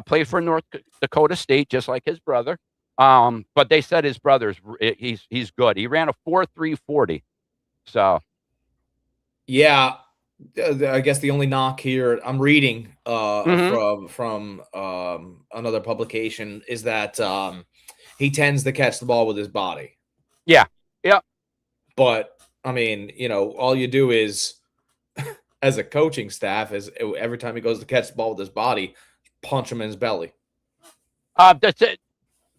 B: Played for North Dakota State, just like his brother. But they said his brother's he's good. He ran a 4.3 40. So,
A: yeah, I guess the only knock here I'm reading from another publication is that he tends to catch the ball with his body.
B: Yeah.
A: But I mean, all you do is, as a coaching staff, is every time he goes to catch the ball with his body, punch him in his belly.
B: That's it.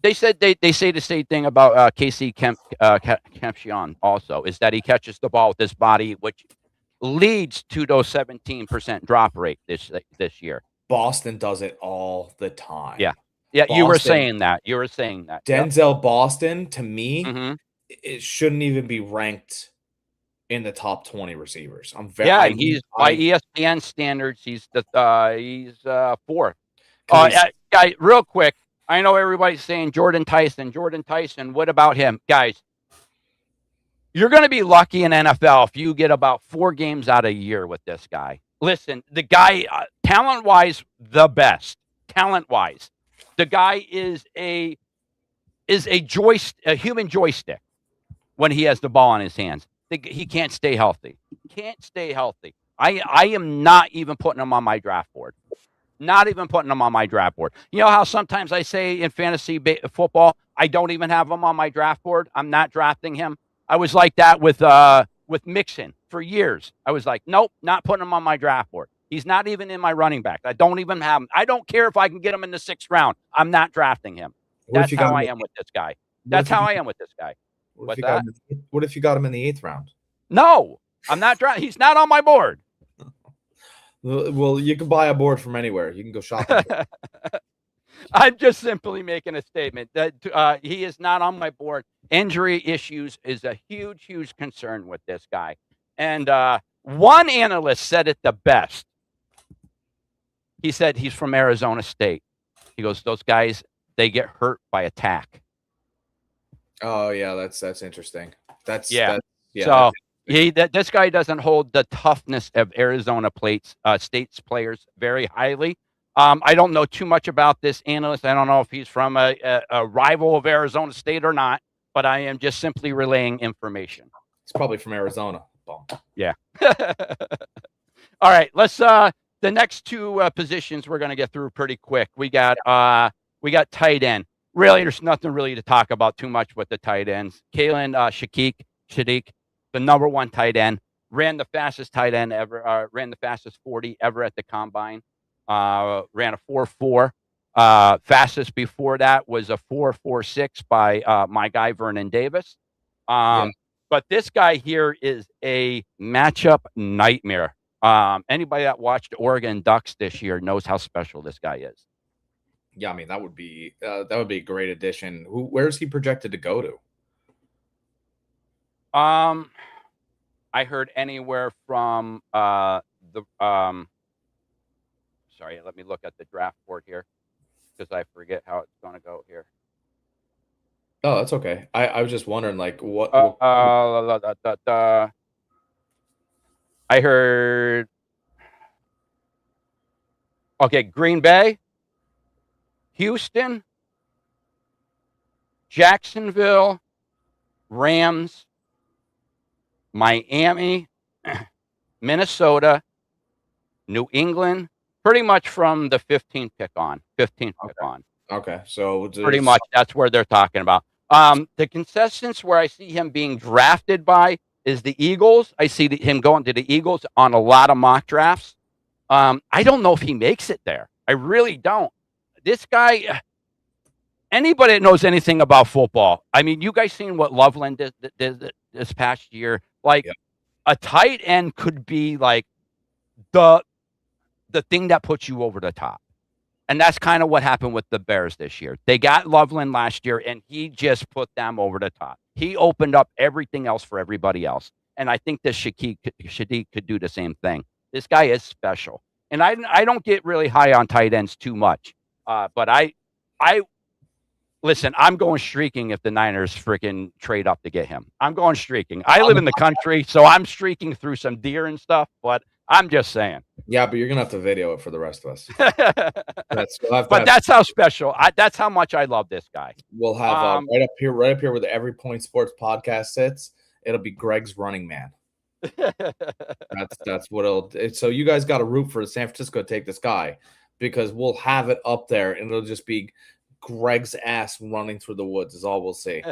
B: They said they say the same thing about Casey Kempchion also, is that he catches the ball with his body, which leads to those 17% drop rate this year.
A: Boston does it all the time.
B: Yeah. You were saying that.
A: Denzel Boston, to me, it shouldn't even be ranked in the top 20 receivers.
B: He's by ESPN standards, he's fourth. Guy, real quick, I know everybody's saying Jordan Tyson. What about him? Guys, you're going to be lucky in NFL if you get about 4 games out of a year with this guy. Listen, the guy, talent-wise, the best. Talent-wise. The guy is a human joystick when he has the ball in his hands. He can't stay healthy. I am not even putting him on my draft board. Not even putting him on my draft board. You know how sometimes I say in fantasy football, I don't even have him on my draft board? I'm not drafting him. I was like that with Mixon for years. I was like, nope, not putting him on my draft board. He's not even in my running back. I don't even have him. I don't care if I can get him in the 6th round. I'm not drafting him. That's how I am with this guy.
A: What if you got him in the 8th round?
B: No, I'm not drafting. He's not on my board.
A: Well, you can buy a board from anywhere. You can go shopping.
B: I'm just simply making a statement that he is not on my board. Injury issues is a huge, huge concern with this guy. And one analyst said it the best. He said he's from Arizona State. He goes, those guys, they get hurt by attack.
A: Oh, yeah, that's interesting. This
B: guy doesn't hold the toughness of Arizona State's players very highly. I don't know too much about this analyst. I don't know if he's from a rival of Arizona State or not, but I am just simply relaying information.
A: He's probably from Arizona.
B: Yeah. All right, let's the next 2 positions we're going to get through pretty quick. We got tight end. Really, there's nothing really to talk about too much with the tight ends. Kalen Shadik, the number 1 tight end, ran the fastest tight end ever, ran the fastest 40 ever at the combine, ran a 4.4. Fastest before that was a 4.46 by my guy Vernon Davis. But But this guy here is a matchup nightmare. Anybody that watched Oregon Ducks this year knows how special this guy is.
A: Yeah, I mean that would be a great addition. Where's he projected to go to?
B: I heard anywhere from sorry, let me look at the draft board here because I forget how it's going to go here.
A: Oh, that's okay. I was just wondering, like, what
B: I heard. Okay, Green Bay, Houston, Jacksonville, Rams, Miami, Minnesota, New England, pretty much from the 15th pick on.
A: Okay, so
B: Pretty much that's where they're talking about. The contestants where I see him being drafted by is the Eagles. I see him going to the Eagles on a lot of mock drafts. I don't know if he makes it there. I really don't. This guy, anybody that knows anything about football, I mean, you guys seen what Loveland did this past year? Like, a tight end could be like the thing that puts you over the top. And that's kind of what happened with the Bears this year. They got Loveland last year, and he just put them over the top. He opened up everything else for everybody else. And I think that Shadik could do the same thing. This guy is special. And I don't get really high on tight ends too much. But I listen, I'm going streaking if the Niners freaking trade up to get him. I'm going streaking. I live in the country, so I'm streaking through some deer and stuff, but I'm just saying.
A: Yeah, but you're gonna have to video it for the rest of us.
B: But that's how special. That's how much I love this guy.
A: We'll have right up here where the Every Point Sports podcast sits. It'll be Greg's running man. that's what it'll. So you guys got to root for San Francisco to take this guy because we'll have it up there and it'll just be Greg's ass running through the woods. Is all we'll see.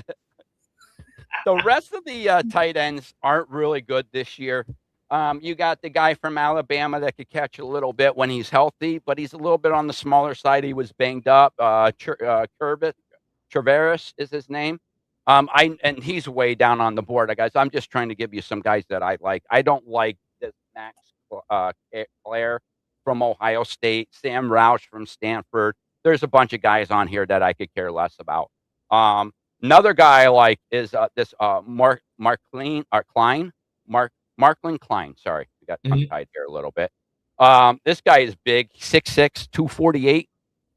B: The rest of the tight ends aren't really good this year. You got the guy from Alabama that could catch a little bit when he's healthy, but he's a little bit on the smaller side. He was banged up. Traveris is his name. And he's way down on the board, guys. I'm just trying to give you some guys that I like. I don't like this Max Clare from Ohio State, Sam Roush from Stanford. There's a bunch of guys on here that I could care less about. Another guy I like is this Marklin Klein. Sorry, we got tongue-tied here a little bit. This guy is big, 6'6", 248.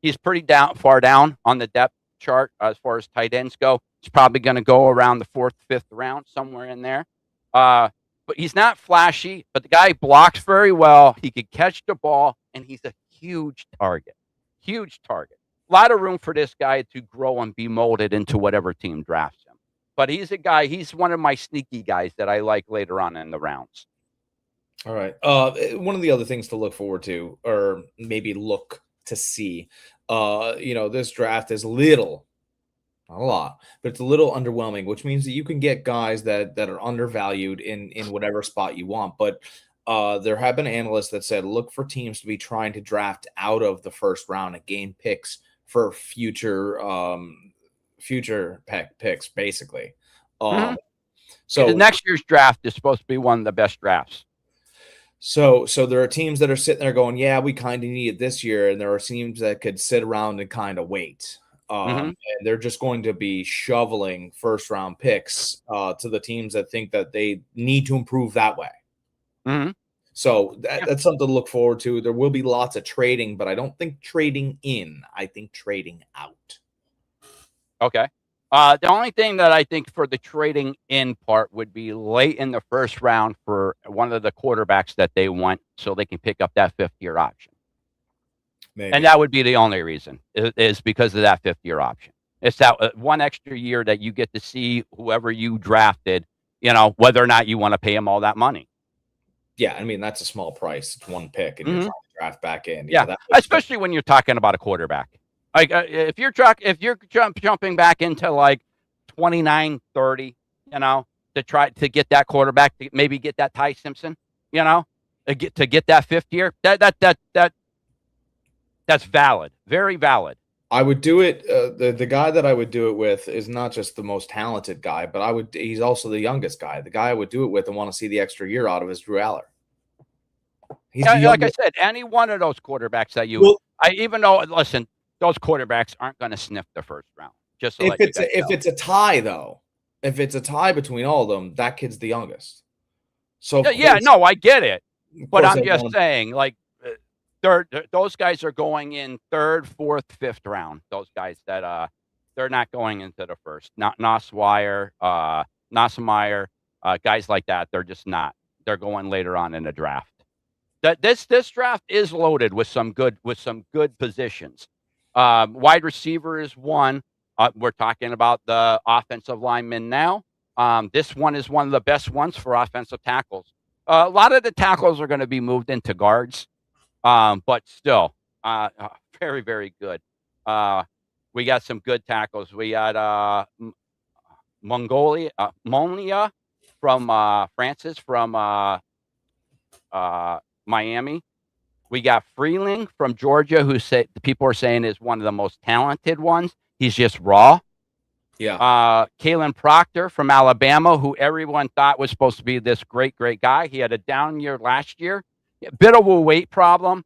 B: He's pretty far down on the depth chart as far as tight ends go. He's probably going to go around the 4th, 5th round, somewhere in there. But he's not flashy, but the guy blocks very well. He could catch the ball, and he's a huge target. Huge target. A lot of room for this guy to grow and be molded into whatever team drafts him. But he's a guy, he's one of my sneaky guys that I like later on in the rounds.
A: All right. One of the other things to look forward to, or maybe look to see, this draft is little, not a lot, but it's a little underwhelming, which means that you can get guys that are undervalued in whatever spot you want. But there have been analysts that said look for teams to be trying to draft out of the first round and gain picks for future picks, basically. So
B: the next year's draft is supposed to be one of the best drafts.
A: So there are teams that are sitting there going, yeah, we kind of need it this year. And there are teams that could sit around and kind of wait. And they're just going to be shoveling first round picks to the teams that think that they need to improve that way. So that's something to look forward to. There will be lots of trading, but I don't think trading in. I think trading out.
B: Okay. The only thing that I think for the trading in part would be late in the first round for one of the quarterbacks that they want so they can pick up that 5th-year option. Maybe. And that would be the only reason is because of that 5th-year option. It's that one extra year that you get to see whoever you drafted, whether or not you want to pay them all that money.
A: Yeah, I mean, that's a small price. It's one pick, and you're trying to draft back in.
B: Yeah, especially when you're talking about a quarterback. Like if you're jumping back into like 29, 30, to try to get that quarterback, to maybe get that Ty Simpson, to get that 5th year, that's valid, very valid.
A: I would do it. The guy that I would do it with is not just the most talented guy, but he's also the youngest guy. The guy I would do it with and want to see the extra year out of is Drew Aller. He's the
B: Like I
A: youngest.
B: said, any one of those quarterbacks that
A: Well,
B: even though, listen, those quarterbacks aren't going to sniff the first round. Just to let you guys know.
A: if it's a tie though, if it's a tie between all of them, that kid's the youngest. So
B: Yeah, no, I get it,
A: of
B: but
A: course,
B: I'm just saying, like, those guys are going in third, fourth, fifth round. Those guys that they're not going into the first. Not Nosweier, Nosmeyer, guys like that. They're just not. They're going later on in the draft. This draft is loaded with some good positions. Wide receiver is one. We're talking about the offensive linemen now. This one is one of the best ones for offensive tackles. A lot of the tackles are going to be moved into guards, but still, very, very good. We got some good tackles. We got Mongolia from Francis from Miami. We got Freeling from Georgia, who people are saying is one of the most talented ones. He's just raw.
A: yeah.
B: Kalen Proctor from Alabama, who everyone thought was supposed to be this great, great guy. He had a down year last year, a bit of a weight problem.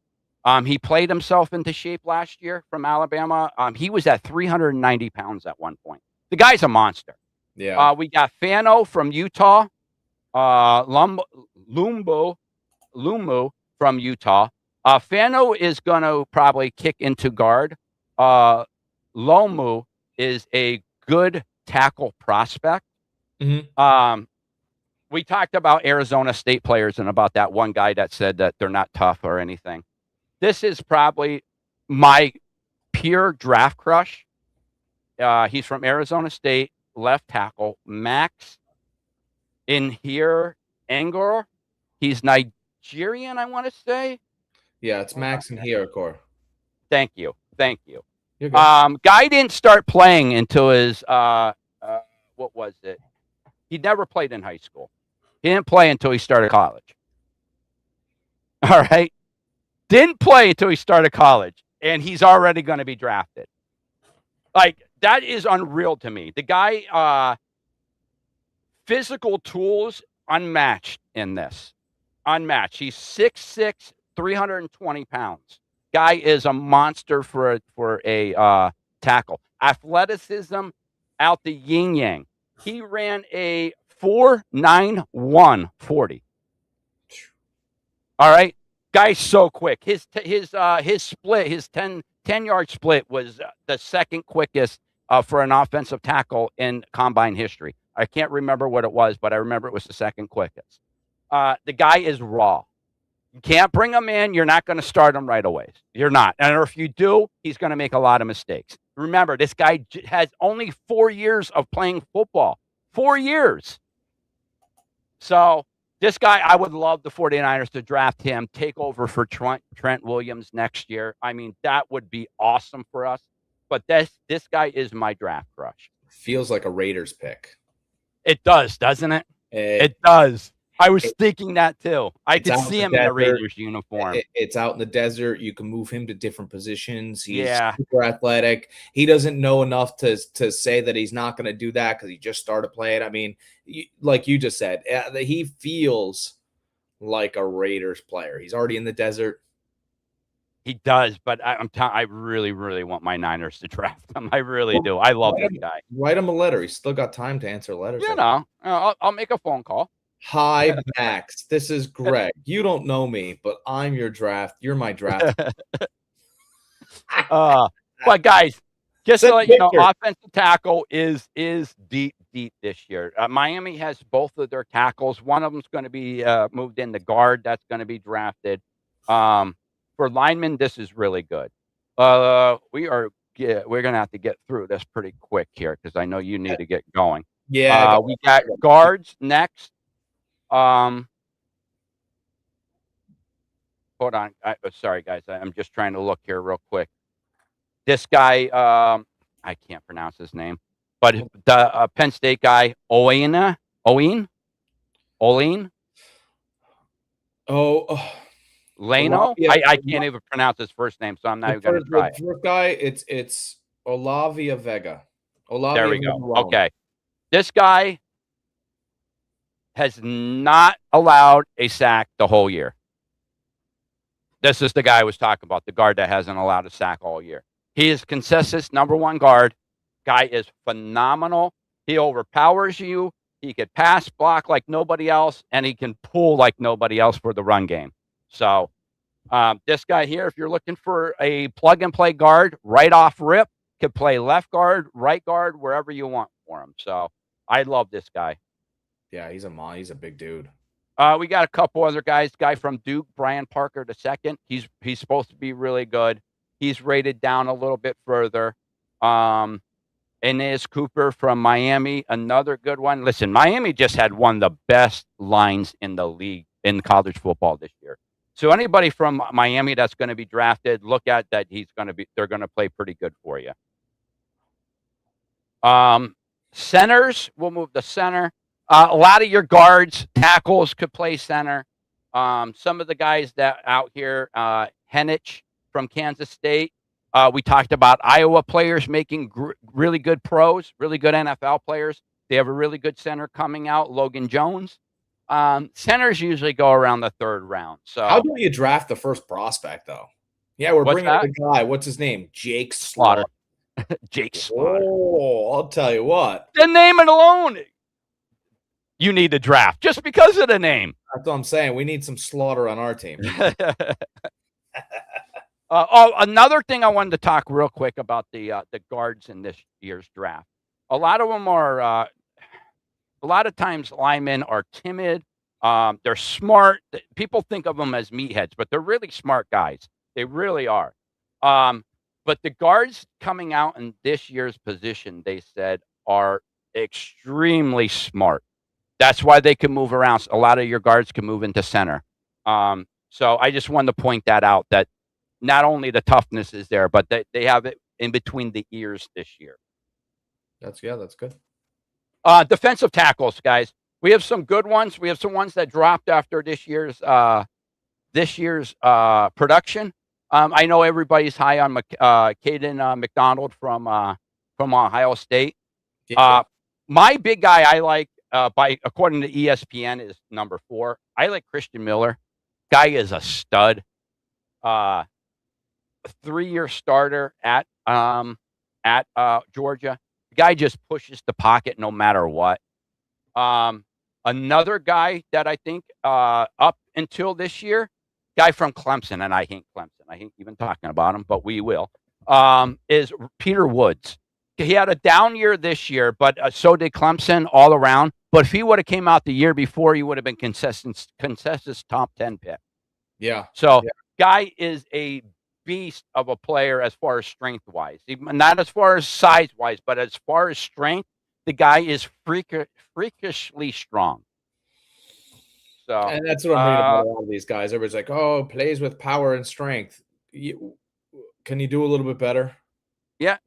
B: He played himself into shape last year from Alabama. He was at 390 pounds at one point. The guy's a monster.
A: Yeah.
B: We got Fano from Utah, Lumu from Utah. Fano is going to probably kick into guard. Lomu is a good tackle prospect.
A: Mm-hmm.
B: We talked about Arizona State players and about that one guy that said that they're not tough or anything. This is probably my pure draft crush. He's from Arizona State, left tackle, Max in here, Angor. He's Nigerian, I want to say.
A: Yeah, it's Max and Hieracor.
B: Thank you.
A: You're good.
B: Guy didn't start playing until his what was it? He never played in high school. He didn't play until he started college. All right. Didn't play until he started college, and he's already going to be drafted. Like, that is unreal to me. The guy, physical tools unmatched in this. Unmatched. He's 6'6", 320 pounds. Guy is a monster for a tackle. Athleticism out the yin yang. He ran a 4.91 40. All right, guy's so quick. His split, his 10-yard split was the second quickest for an offensive tackle in combine history. I can't remember what it was, but I remember it was the second quickest. The guy is raw. You can't bring him in. You're not going to start him right away. You're not. And if you do, he's going to make a lot of mistakes. Remember, this guy has only 4 years of playing football. 4 years. So this guy, I would love the 49ers to draft him, take over for Trent Williams next year. I mean, that would be awesome for us. But this guy is my draft crush.
A: Feels like a Raiders pick.
B: It does, doesn't it? It does. I was thinking that too. I could see him in a Raiders uniform.
A: It's out in the desert. You can move him to different positions. He's super athletic. He doesn't know enough to say that he's not going to do that because he just started playing. I mean, like you just said, he feels like a Raiders player. He's already in the desert.
B: He does, but I really, really want my Niners to draft him. I really do. I love this guy.
A: Write him a letter. He's still got time to answer letters.
B: You know, I'll make a phone call.
A: Hi, Max. This is Greg. You don't know me, but I'm your draft. You're my draft.
B: But guys, just to let you know, offensive tackle is deep this year. Miami has both of their tackles. One of them's going to be moved into guard. That's going to be drafted. For linemen, this is really good. We're going to have to get through this pretty quick here because I know you need to get going.
A: Yeah.
B: We got guards next. Hold on. Sorry, guys. I'm just trying to look here real quick. This guy, I can't pronounce his name, but the Penn State guy, Oline. Leno? I can't even pronounce his first name, so I'm not even going to try.
A: The first guy, it's Olavia Vega.
B: There we go. Okay. This guy has not allowed a sack the whole year. This is the guy I was talking about, the guard that hasn't allowed a sack all year. He is consensus number one guard. Guy is phenomenal. He overpowers you. He can pass, block like nobody else, and he can pull like nobody else for the run game. So this guy here, if you're looking for a plug-and-play guard right off rip, could play left guard, right guard, wherever you want for him. So I love this guy.
A: Yeah, he's a big dude.
B: We got a couple other guys. Guy from Duke, Brian Parker II. He's supposed to be really good. He's rated down a little bit further. Inez Cooper from Miami, another good one. Listen, Miami just had one of the best lines in the league in college football this year. So anybody from Miami that's going to be drafted, look at that. They're going to play pretty good for you. Centers, we'll move to center. A lot of your guards, tackles could play center. Some of the guys that out here, Henich from Kansas State. We talked about Iowa players making really good pros, really good NFL players. They have a really good center coming out, Logan Jones. Centers usually go around the third round. So
A: how do you draft the first prospect, though? Yeah, we're bringing up the guy. What's his name? Jake Slaughter.
B: Jake Slaughter.
A: Oh, I'll tell you what.
B: The name alone, you need to draft just because of the name.
A: That's what I'm saying. We need some Slaughter on our team.
B: Another thing I wanted to talk real quick about the guards in this year's draft. A lot of them are, a lot of times linemen are timid. They're smart. People think of them as meatheads, but they're really smart guys. They really are. But the guards coming out in this year's position, they said, are extremely smart. That's why they can move around. A lot of your guards can move into center. So I just wanted to point that out, that not only the toughness is there, but they have it in between the ears this year.
A: That's good.
B: Defensive tackles, guys. We have some good ones. We have some ones that dropped after this year's production. I know everybody's high on Caden McDonald from Ohio State.
A: Yeah.
B: My big guy I like, according to ESPN, is number 4. I like Christian Miller. Guy is a stud. 3-year starter at Georgia. The guy just pushes the pocket no matter what. Another guy that I think up until this year, guy from Clemson, and I hate Clemson. I hate even talking about him, but we will, is Peter Woods. He had a down year this year, but so did Clemson all around. But if he would have came out the year before, he would have been consensus top 10 pick.
A: Yeah.
B: So guy is a beast of a player as far as strength-wise. Not as far as size-wise, but as far as strength, the guy is freakishly strong. So,
A: and that's what I'm reading about a lot of these guys. Everybody's like, oh, plays with power and strength. Can you do a little bit better?
B: Yeah.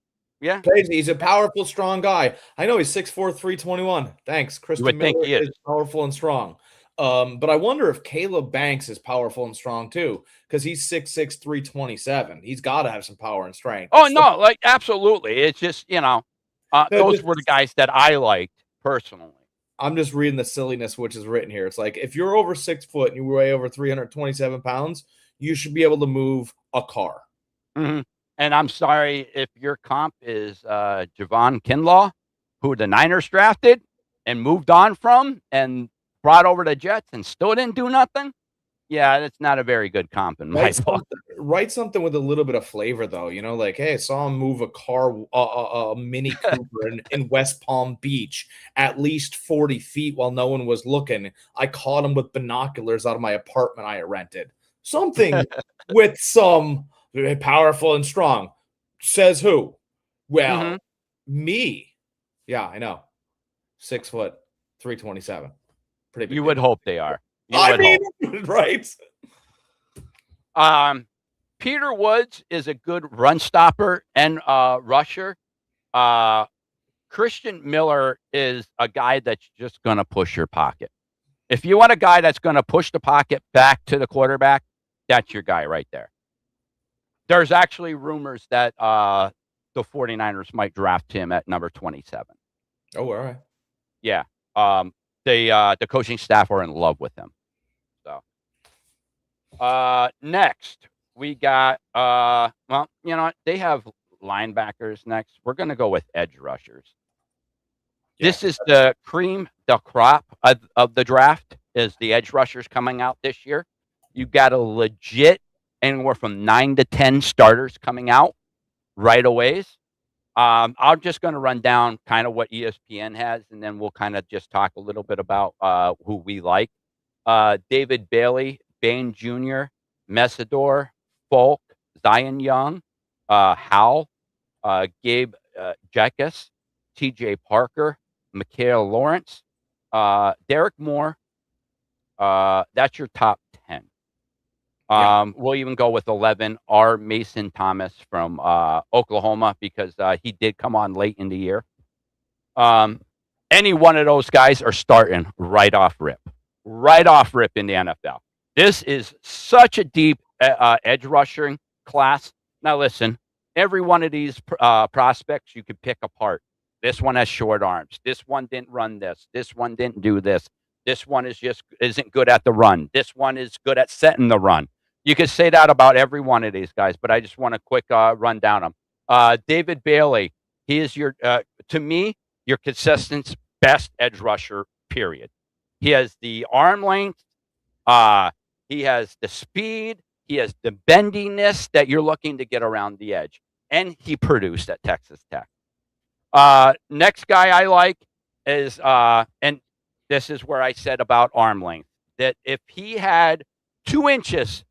A: He's a powerful, strong guy. I know he's 6'4", 321. Thanks. Christian Miller is powerful and strong. But I wonder if Caleb Banks is powerful and strong too, because he's 6'6", 327. He's got to have some power and strength.
B: Oh, no, like absolutely. It's just, those were the guys that I liked personally.
A: I'm just reading the silliness which is written here. It's like, if you're over 6 foot and you weigh over 327 pounds, you should be able to move a car.
B: Mm-hmm. And I'm sorry if your comp is Javon Kinlaw, who the Niners drafted and moved on from and brought over the Jets and still didn't do nothing. Yeah, that's not a very good comp in my book.
A: Write something with a little bit of flavor, though. Like, hey, I saw him move a car, a Mini Cooper in West Palm Beach at least 40 feet while no one was looking. I caught him with binoculars out of my apartment I rented. Something with some powerful and strong. Says who? Well, me. Yeah, I know. 6 foot, 327. Pretty big.
B: You would hope they are.
A: Right.
B: Peter Woods is a good run stopper and rusher. Christian Miller is a guy that's just going to push your pocket. If you want a guy that's going to push the pocket back to the quarterback, That's your guy right there. There's actually rumors that the 49ers might draft him at number 27.
A: Oh, all right.
B: Yeah. The coaching staff are in love with him. So next we got well, you know what? They have linebackers next. We're gonna go with edge rushers.
A: Yeah.
B: This is the cream the crop of the draft is the edge rushers coming out this year. You got a legit anywhere from 9 to 10 starters coming out right away. I'm just going to run down kind of what ESPN has, and then we'll kind of just talk a little bit about who we like. David Bailey, Bain Jr., Messidor, Folk, Zion Young, Howell, Gabe Jackus, TJ Parker, Mikael Lawrence, Derek Moore. That's your top 10. We'll even go with 11, R. Mason Thomas from Oklahoma, because he did come on late in the year. Any one of those guys are starting right off rip in the NFL. This is such a deep edge rushing class. Now, listen, every one of these prospects you could pick apart. This one has short arms. This one didn't run this. This one didn't do this. This one isn't good at the run. This one is good at setting the run. You could say that about every one of these guys, but I just want a quick run down them. David Bailey, he is your, to me, your consistent best edge rusher, period. He has the arm length. He has the speed. He has the bendiness that you're looking to get around the edge. And he produced at Texas Tech. Next guy I like is, and this is where I said about arm length, that if he had 2 inches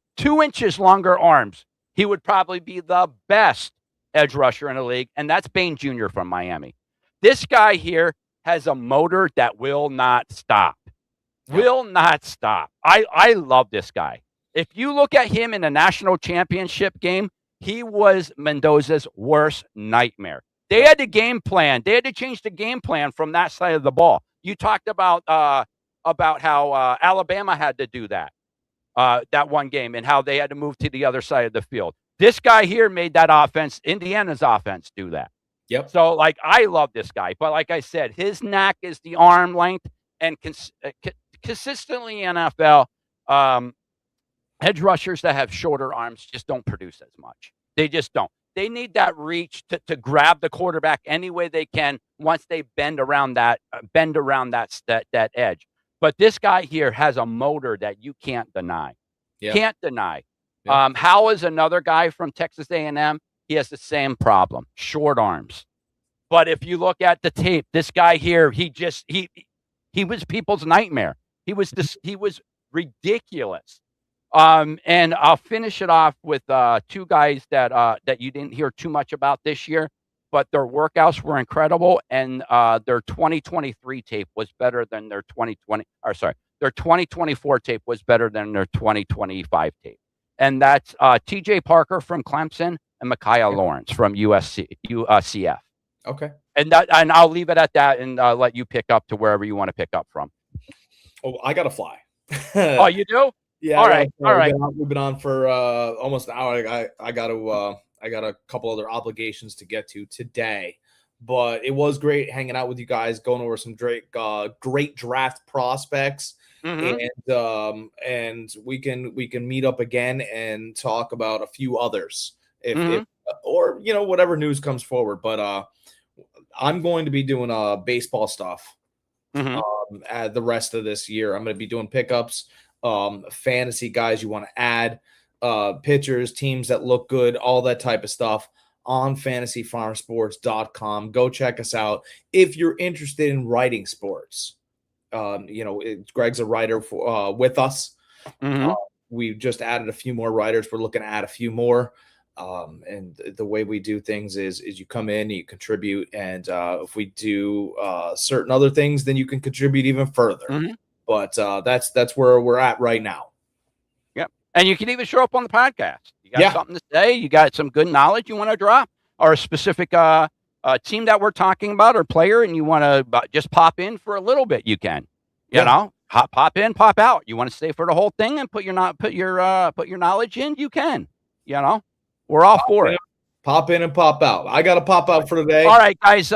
B: longer arms, he would probably be the best edge rusher in the league, and that's Bain Jr. from Miami. This guy here has a motor that will not stop. Will not stop. I love this guy. If you look at him in a national championship game, he was Mendoza's worst nightmare. They had to game plan. They had to change the game plan from that side of the ball. You talked about how Alabama had to do that one game, and how they had to move to the other side of the field. This guy here made that offense, Indiana's offense, do that.
A: Yep.
B: So, like, I love this guy. But like I said, his knack is the arm length, and consistently in NFL, edge rushers that have shorter arms just don't produce as much. They just don't. They need that reach to grab the quarterback any way they can once they bend around that edge. But this guy here has a motor that you can't deny.
A: Yeah.
B: Can't deny.
A: Yeah.
B: Howell is another guy from Texas A&M. He has the same problem, short arms. But if you look at the tape, this guy here, he was people's nightmare. He was ridiculous. And I'll finish it off with 2 guys that you didn't hear too much about this year, but their workouts were incredible, and their 2023 tape was better than their 2024 tape was better than their 2025 tape. And that's TJ Parker from Clemson and Micaiah Lawrence from UCF.
A: Okay.
B: And I'll leave it at that, and let you pick up to wherever you want to pick up from.
A: Oh, I gotta fly.
B: Oh, you do?
A: Yeah.
B: All right.
A: We've been on for almost an hour. I got a couple other obligations to get to today, but it was great hanging out with you guys, going over some great draft prospects,
B: Mm-hmm.
A: and we can meet up again and talk about a few others
B: Mm-hmm.
A: or whatever news comes forward. But I'm going to be doing baseball stuff
B: Mm-hmm.
A: the rest of this year. I'm going to be doing pickups. Fantasy guys you want to add, pitchers, teams that look good, all that type of stuff on fantasyfarmsports.com. Go check us out. If you're interested in writing sports, Greg's a writer with us.
B: Mm-hmm.
A: We've just added a few more writers. We're looking to add a few more. And the way we do things is you come in, you contribute, and if we do certain other things, then you can contribute even further.
B: Mm-hmm.
A: But that's where we're at right now.
B: Yep. And you can even show up on the podcast. You got something to say, you got some good knowledge you want to drop, or a specific team that we're talking about or player, and you want to just pop in for a little bit, you can. You know? pop in, pop out. You want to stay for the whole thing and put your knowledge in? You can. We're all for it.
A: Pop in and pop out. I got to pop out for today.
B: All right, guys.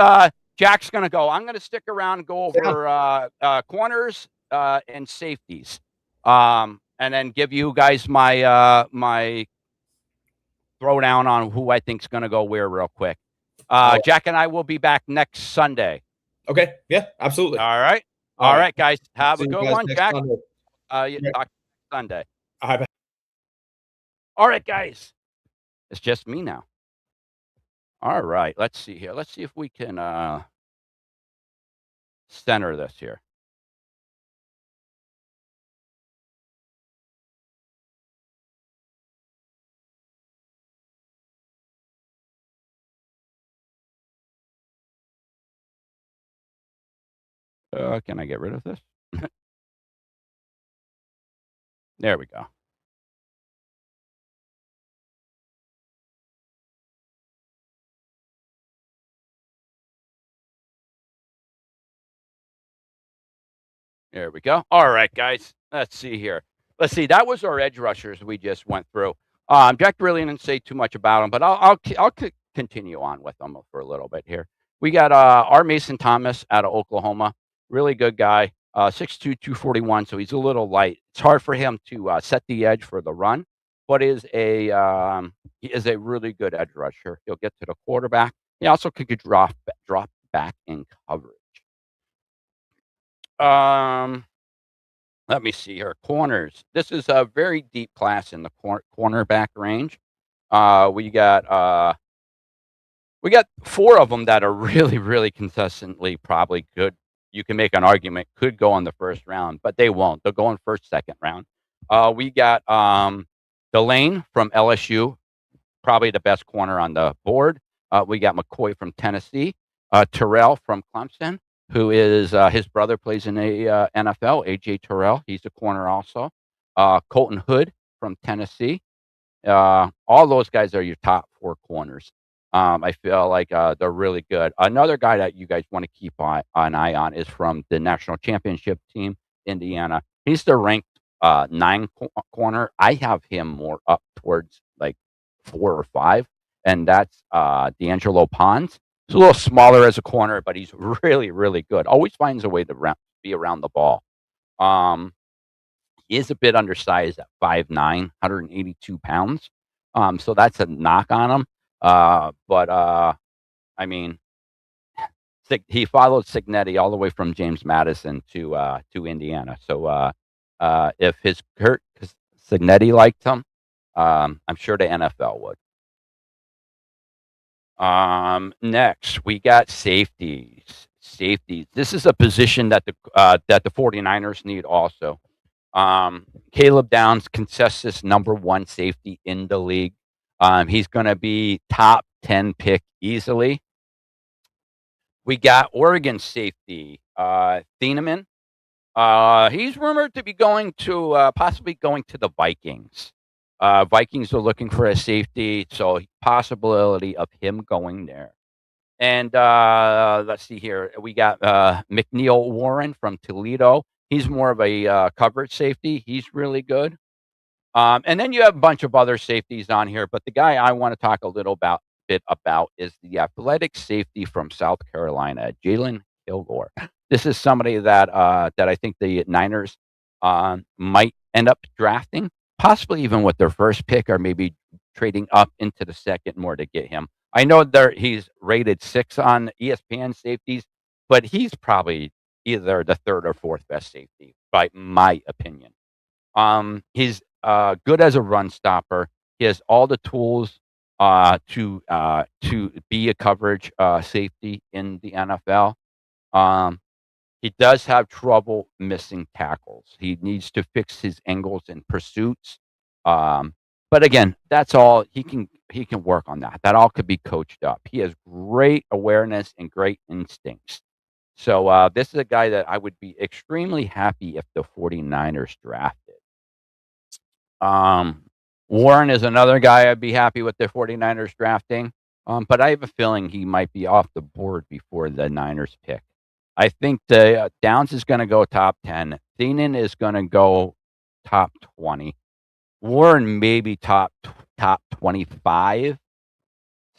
B: Jack's gonna go. I'm gonna stick around and go over corners and safeties, and then give you guys my my throwdown on who I think's gonna go where real quick. Jack and I will be back next Sunday.
A: Okay. Yeah, absolutely.
B: All right. All right, guys. Have a good one, Jack.
A: Sunday.
B: Talk Sunday.
A: All
B: right, guys. It's just me now. All right. Let's see here. Let's see if we can center this here. Can I get rid of this? There we go. There we go. All right, guys. Let's see here. Let's see. That was our edge rushers we just went through. Jack really didn't say too much about them, but I'll continue on with them for a little bit here. We got R. Mason Thomas out of Oklahoma. Really good guy. 6'2", 241, so he's a little light. It's hard for him to set the edge for the run, but he is a really good edge rusher. He'll get to the quarterback. He also could drop back in coverage. Let me see here. Corners. This is a very deep class in the cornerback range. We got 4 of them that are really, really consistently probably good. You can make an argument could go in the first round, but they won't. They'll go in first, second round. We got Delane from LSU, probably the best corner on the board. We got McCoy from Tennessee. Terrell from Clemson, who is his brother plays in the NFL, A.J. Terrell. He's a corner also. Colton Hood from Tennessee. All those guys are your top 4 corners. I feel like they're really good. Another guy that you guys want to keep an eye on is from the national championship team, Indiana. He's the ranked 9 corner. I have him more up towards like 4 or 5, and that's D'Angelo Pons. He's a little smaller as a corner, but he's really, really good. Always finds a way to be around the ball. He is a bit undersized at 5'9", 182 pounds. So that's a knock on him. But I mean, he followed Cignetti all the way from James Madison to Indiana. So if Kurt Cignetti liked him, I'm sure the NFL would. Next, we got safeties. This is a position that the 49ers need also. Caleb Downs consensus number 1 safety in the league. He's going to be top 10 pick easily. We got Oregon safety, Thieneman. He's rumored to be possibly going to the Vikings. Vikings are looking for a safety, so possibility of him going there. And let's see here. We got McNeil Warren from Toledo. He's more of a coverage safety. He's really good. And then you have a bunch of other safeties on here, but the guy I want to talk a little bit about is the athletic safety from South Carolina, Jalen Kilgore. This is somebody that I think the Niners might end up drafting, possibly even with their first pick, or maybe trading up into the second more to get him. I know he's rated 6 on ESPN safeties, but he's probably either the 3rd or 4th best safety, by my opinion. He's good as a run stopper. He has all the tools to be a coverage safety in the NFL. He does have trouble missing tackles. He needs to fix his angles and pursuits. But again, that's all he can work on that. That all could be coached up. He has great awareness and great instincts. So this is a guy that I would be extremely happy if the 49ers drafted. Warren is another guy I'd be happy with the 49ers drafting. But I have a feeling he might be off the board before the Niners pick. I think the Downs is going to go top 10. Thienen is going to go top 20. Warren maybe top 25.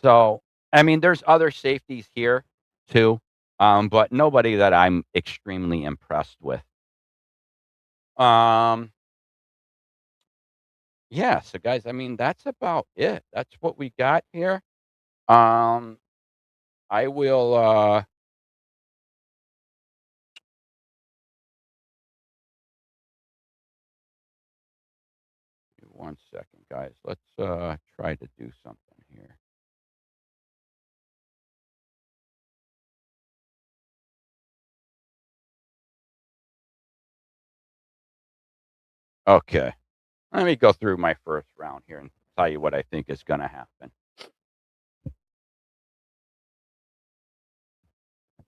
B: So, I mean, there's other safeties here too, but nobody that I'm extremely impressed with. Yeah, so guys, I mean, that's about it. That's what we got here. Um, I will, 1 second, guys. Let's try to do something here. Okay. Let me go through my first round here and tell you what I think is going to happen.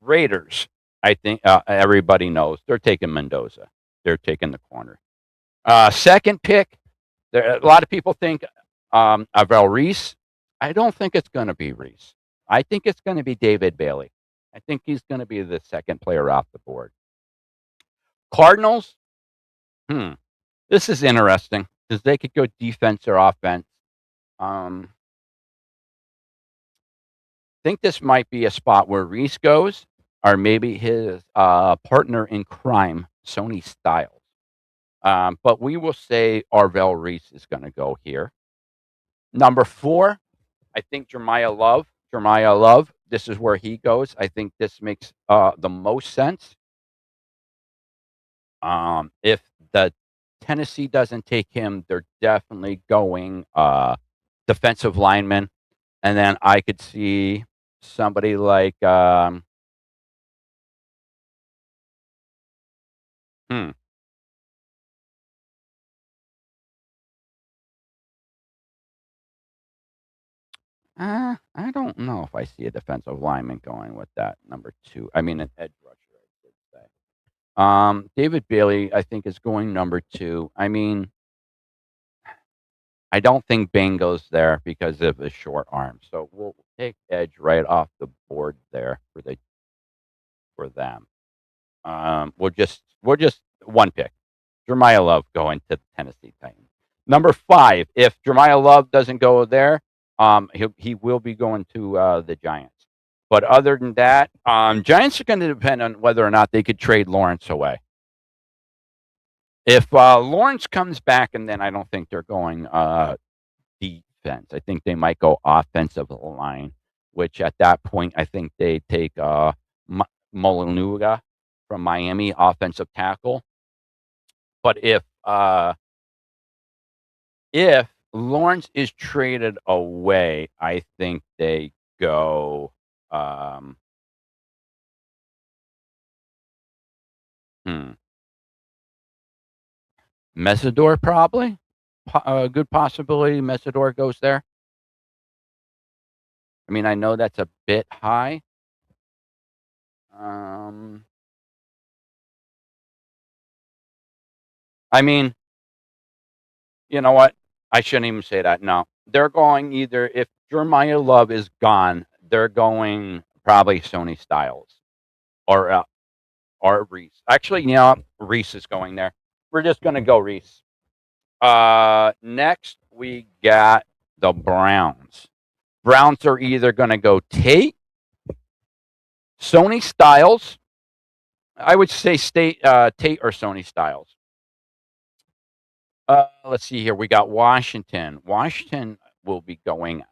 B: Raiders, I think everybody knows they're taking Mendoza. They're taking the corner. Second pick, a lot of people think Avel Reese. I don't think it's going to be Reese. I think it's going to be David Bailey. I think he's going to be the second player off the board. Cardinals, this is interesting because they could go defense or offense. Think this might be a spot where Reese goes, or maybe his partner in crime, Sony Styles. But we will say Arvell Reese is going to go here. Number 4, I think Jeremiah Love. This is where he goes. I think this makes the most sense. If the Tennessee doesn't take him, they're definitely going defensive lineman. And then I could see somebody like I don't know if I see a defensive lineman going with that number 2. I mean, an edge rusher, I should say. David Bailey, I think, is going number 2. I mean, I don't think Bingo's there because of his short arm. So we'll take edge right off the board there for them. We'll just one pick. Jeremiah Love going to the Tennessee Titans. Number 5, if Jeremiah Love doesn't go there, he will be going to the Giants. But other than that, Giants are going to depend on whether or not they could trade Lawrence away. If Lawrence comes back, and then I don't think they're going defense. I think they might go offensive line, which at that point I think they take Molinuga from Miami, offensive tackle. But if Lawrence is traded away, I think they go Mesidor probably. A good possibility Mesidor goes there. I mean, I know that's a bit high. I mean, you know what? I shouldn't even say that. No, they're going either if Jeremiah Love is gone, they're going probably Sony Styles or Reese. Actually, you know, Reese is going there. We're just gonna go Reese. Next we got the Browns. Browns are either gonna go Tate, Sony Styles. I would say Tate or Sony Styles. Let's see here. We got Washington. Washington will be going.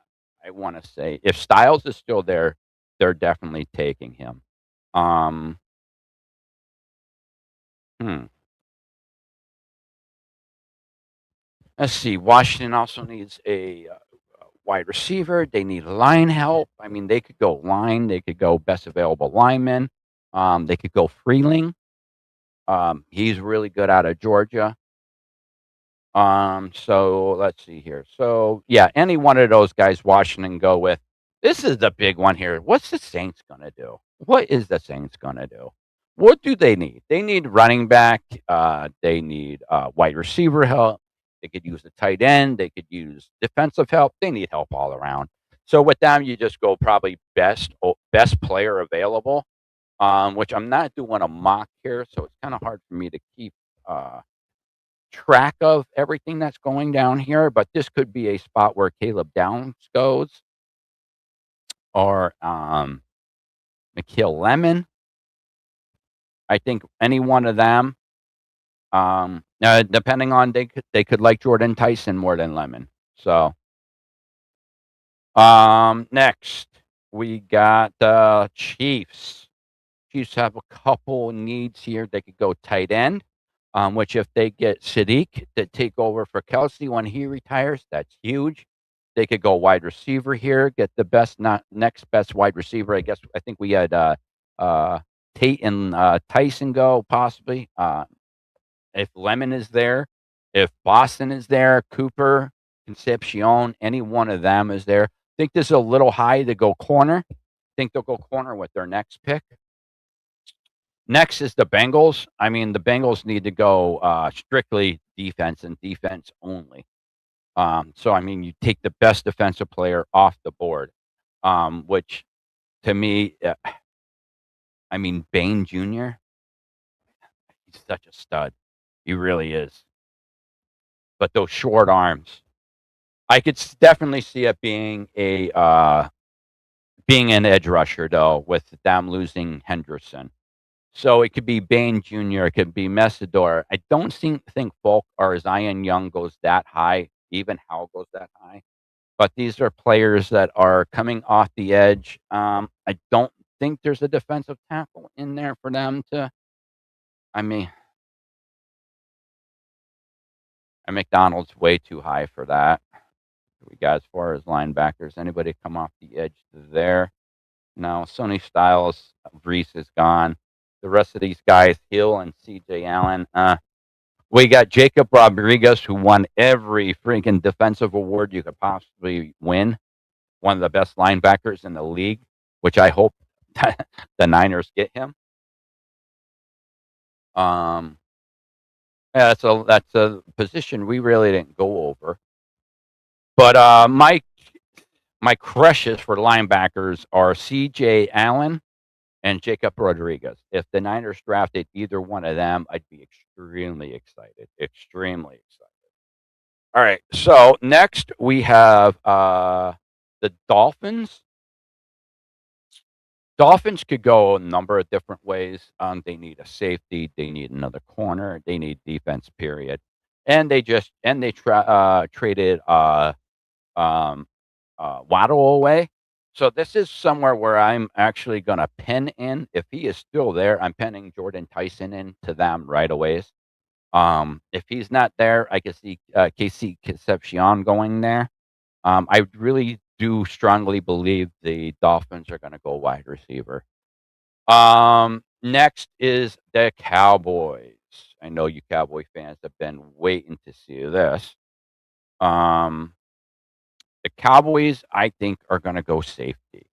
B: I want to say if Styles is still there, they're definitely taking him. Let's see. Washington also needs a wide receiver. They need line help. I mean, they could go line. They could go best available lineman. They could go Freeling. He's really good out of Georgia. So let's see here. So yeah, any one of those guys Washington go with. This is the big one here. What's the Saints gonna do? What is the Saints gonna do? What do they need? They need running back. They need wide receiver help. They could use the tight end. They could use defensive help. They need help all around. So with them, you just go probably best player available. Which I'm not doing a mock here, so it's kind of hard for me to keep track of everything that's going down here, but this could be a spot where Caleb Downs goes or Mikhail Lemon. I think any one of them. Depending on they could like Jordan Tyson more than Lemon. So next we got the Chiefs. Chiefs have a couple needs here. They could go tight end, which if they get Sadiq to take over for Kelsey when he retires, that's huge. They could go wide receiver here, get the best, not next best wide receiver. I think we had Tate and Tyson go possibly. If Lemon is there, if Boston is there, Cooper, Concepcion, any one of them is there. I think this is a little high to go corner. I think they'll go corner with their next pick. Next is the Bengals. I mean, the Bengals need to go strictly defense and defense only. So, I mean, you take the best defensive player off the board, which to me, I mean, Bain Jr., he's such a stud. He really is. But those short arms, I could definitely see it being being an edge rusher, though, with them losing Henderson. So it could be Bain Jr., it could be Messidor. I don't think Folk or Zion Young goes that high, even Howell goes that high. But these are players that are coming off the edge. I don't think there's a defensive tackle in there for them to. I mean, McDonald's way too high for that. We got as far as linebackers. Anybody come off the edge there? No. Sonny Styles, Reese is gone. The rest of these guys, Hill and C.J. Allen. We got Jacob Rodriguez, who won every freaking defensive award you could possibly win. One of the best linebackers in the league, which I hope the Niners get him. Yeah, that's a position we really didn't go over. But my crushes for linebackers are C.J. Allen and Jacob Rodriguez. If the Niners drafted either one of them, I'd be extremely excited. Extremely excited. All right. So next we have the Dolphins. Dolphins could go a number of different ways. They need a safety. They need another corner. They need defense. Period. And they traded Waddle away. So this is somewhere where I'm actually going to pen in. If he is still there, I'm penning Jordan Tyson in to them right away. If he's not there, I can see KC Concepcion going there. I really do strongly believe the Dolphins are going to go wide receiver. Next is the Cowboys. I know you Cowboy fans have been waiting to see this. The Cowboys, I think, are going to go safety.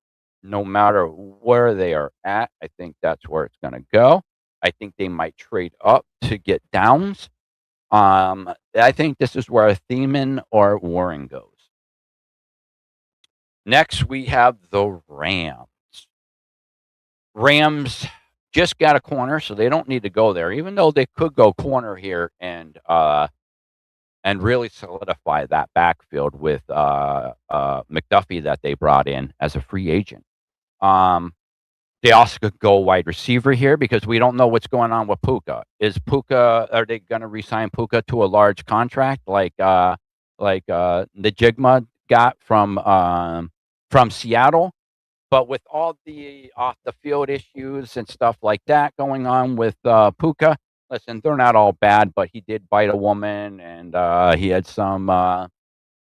B: No matter where they are at, I think that's where it's going to go. I think they might trade up to get Downs. I think this is where Thiemann or Warren goes. Next, we have the Rams. Rams just got a corner, so they don't need to go there, even though they could go corner here and really solidify that backfield with McDuffie that they brought in as a free agent. They also could go wide receiver here because we don't know what's going on with Puka. Are they going to re-sign Puka to a large contract like the Jigma got from Seattle? But with all the off the field issues and stuff like that going on with Puka, listen, they're not all bad, but he did bite a woman, and he had some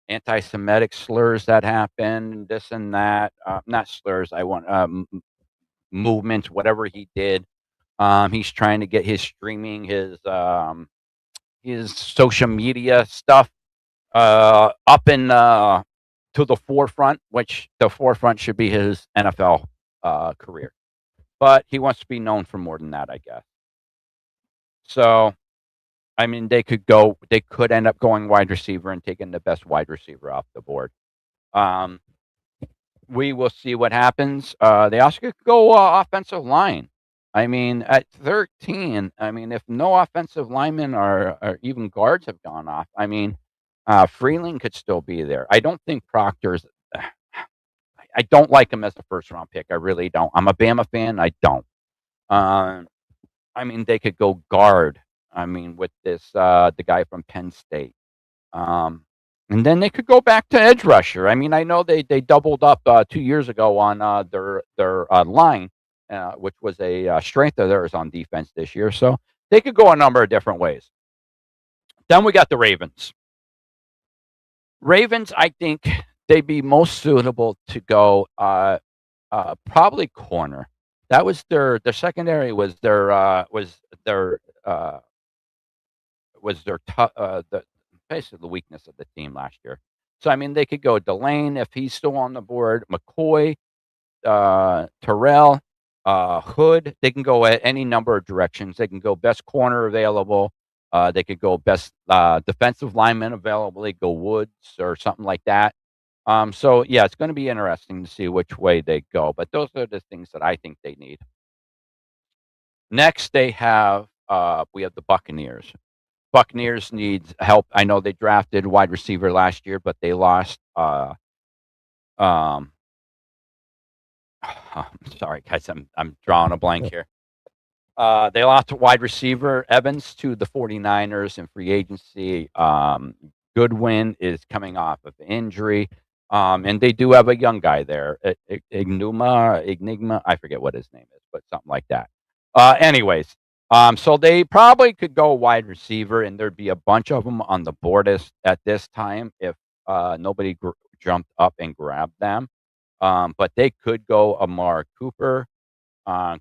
B: anti-Semitic slurs that happened, this and that. Not slurs, movements, whatever he did. He's trying to get his streaming, his social media stuff up in to the forefront, which the forefront should be his NFL career. But he wants to be known for more than that, I guess. So, I mean, they could end up going wide receiver and taking the best wide receiver off the board. We will see what happens. They also could go offensive line. I mean, at 13, I mean, if no offensive linemen or even guards have gone off, I mean, Freeling could still be there. I don't think Proctor's. I don't like him as a first round pick. I really don't. I'm a Bama fan. I don't. Um, I mean, they could go guard. I mean, with this the guy from Penn State. Um, and then they could go back to edge rusher. I mean, I know they doubled up 2 years ago on their line, which was a strength of theirs on defense this year. So they could go a number of different ways. Then we got the Ravens. Ravens, I think they'd be most suitable to go probably corner. That was their secondary uh, was their basically the weakness of the team last year. So I mean, they could go Delane if he's still on the board, McCoy, Terrell, Hood. They can go at any number of directions. They can go best corner available. They could go best defensive lineman available. They go Woods or something like that. So yeah, it's going to be interesting to see which way they go. But those are the things that I think they need. Next, we have the Buccaneers. Buccaneers needs help. I know they drafted wide receiver last year, but they lost. Um, sorry, guys, I'm drawing a blank here. They lost a wide receiver Evans to the 49ers in free agency. Goodwin is coming off of injury. And they do have a young guy there, Enigma. I forget what his name is, but something like that. Anyways, so they probably could go wide receiver, and there'd be a bunch of them on the board at this time if nobody jumped up and grabbed them. But they could go Amari Cooper,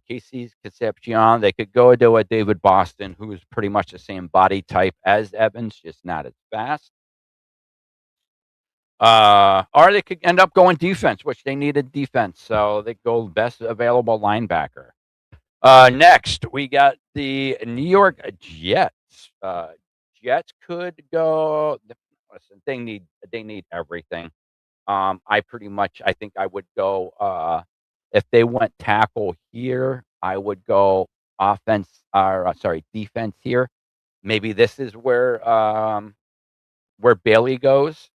B: Casey's Concepcion. They could go to a David Boston, who is pretty much the same body type as Evans, just not as fast. Or they could end up going defense, which they needed defense, so they go best available linebacker. Next, we got the New York Jets. Jets could go. Listen, they need everything. I think I would go. If they went tackle here, I would go offense. Or sorry, defense here. Maybe this is where Bailey goes,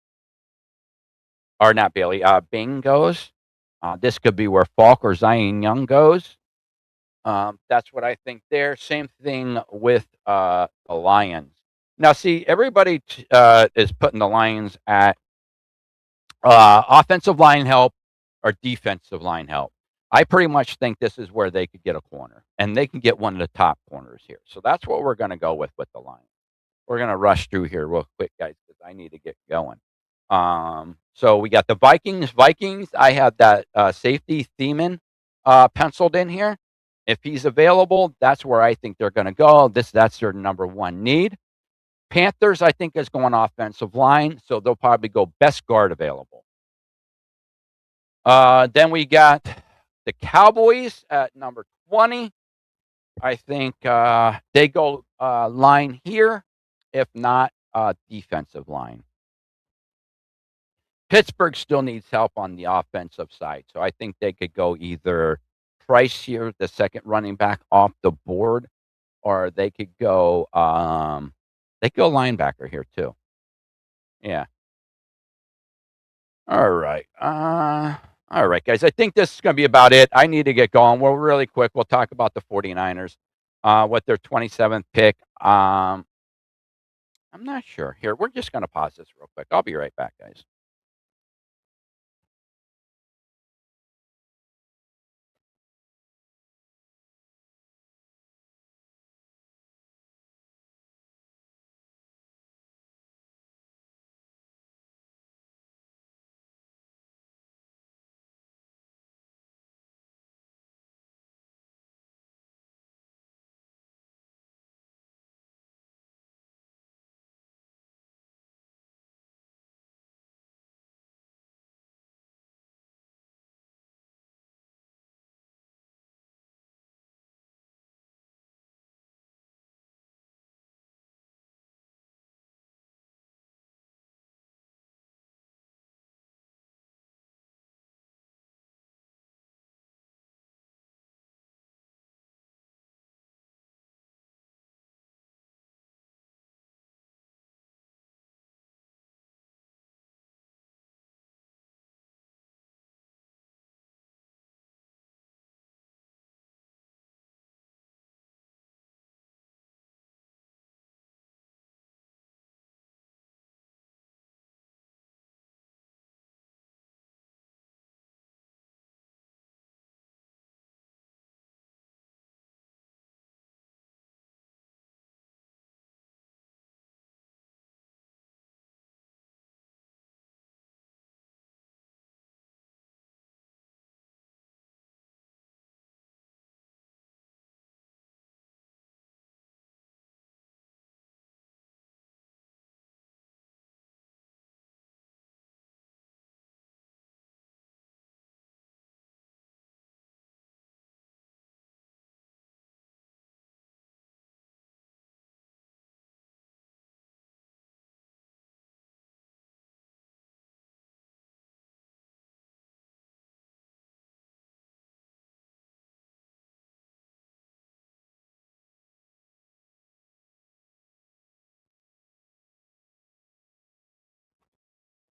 B: or not Bailey. Bing goes. This could be where Falk or Zion Young goes. That's what I think there. Same thing with the Lions. Now, see, everybody is putting the Lions at offensive line help or defensive line help. I pretty much think this is where they could get a corner, and they can get one of the top corners here. So that's what we're going to go with the Lions. We're going to rush through here real quick, guys, because I need to get going. So we got the Vikings. Vikings, I have that safety Thiemann penciled in here. If he's available, that's where I think they're going to go. That's their number one need. Panthers, I think, is going offensive line, so they'll probably go best guard available. Then we got the Cowboys at number 20. I think they go line here, if not defensive line. Pittsburgh still needs help on the offensive side, so I think they could go either Price here, the second running back off the board, or they could go linebacker here too. Yeah. All right. All right, guys. I think this is going to be about it. I need to get going. Well, really quick, we'll talk about the 49ers with their 27th pick. I'm not sure. Here, we're just going to pause this real quick. I'll be right back, guys.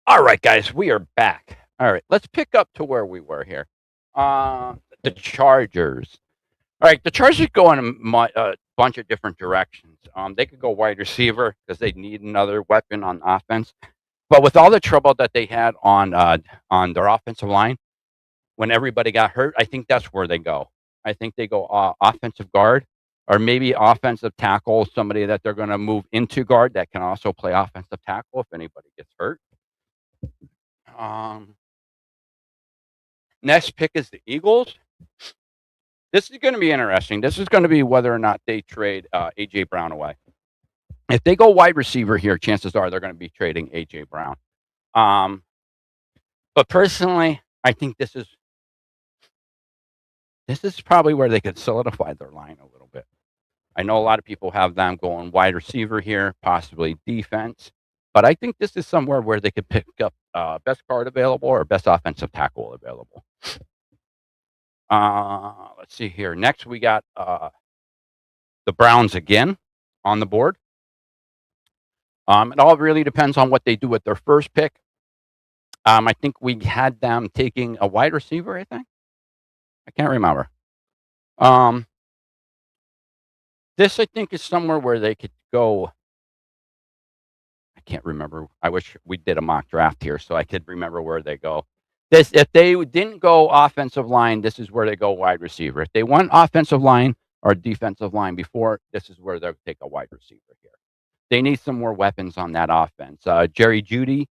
B: All right, guys, we are back. All right, let's pick up to where we were here. The Chargers. All right, the Chargers go in a bunch of different directions. They could go wide receiver because they need another weapon on offense. But with all the trouble that they had on their offensive line when everybody got hurt, I think that's where they go. I think they go offensive guard or maybe offensive tackle, somebody that they're going to move into guard that can also play offensive tackle if anybody gets hurt. Um, Next pick is the Eagles. This is going to be interesting. This is going to be whether or not they trade A.J. Brown away. If they go wide receiver here, chances are they're going to be trading A.J. Brown. But personally, I think this is probably where they could solidify their line a little bit. I know a lot of people have them going wide receiver here, possibly defense. But I think this is somewhere where they could pick up best guard available or best offensive tackle available. Let's see here. Next, we got the Browns again on the board. It all really depends on what they do with their first pick. I think we had them taking a wide receiver, I think. I can't remember. This, I think, is somewhere where they could go. I can't remember. I wish we did a mock draft here so I could remember where they go. This, if they didn't go offensive line, this is where they go wide receiver. If they went offensive line or defensive line before, this is where they'll take a wide receiver here. They need some more weapons on that offense. Jerry Jeudy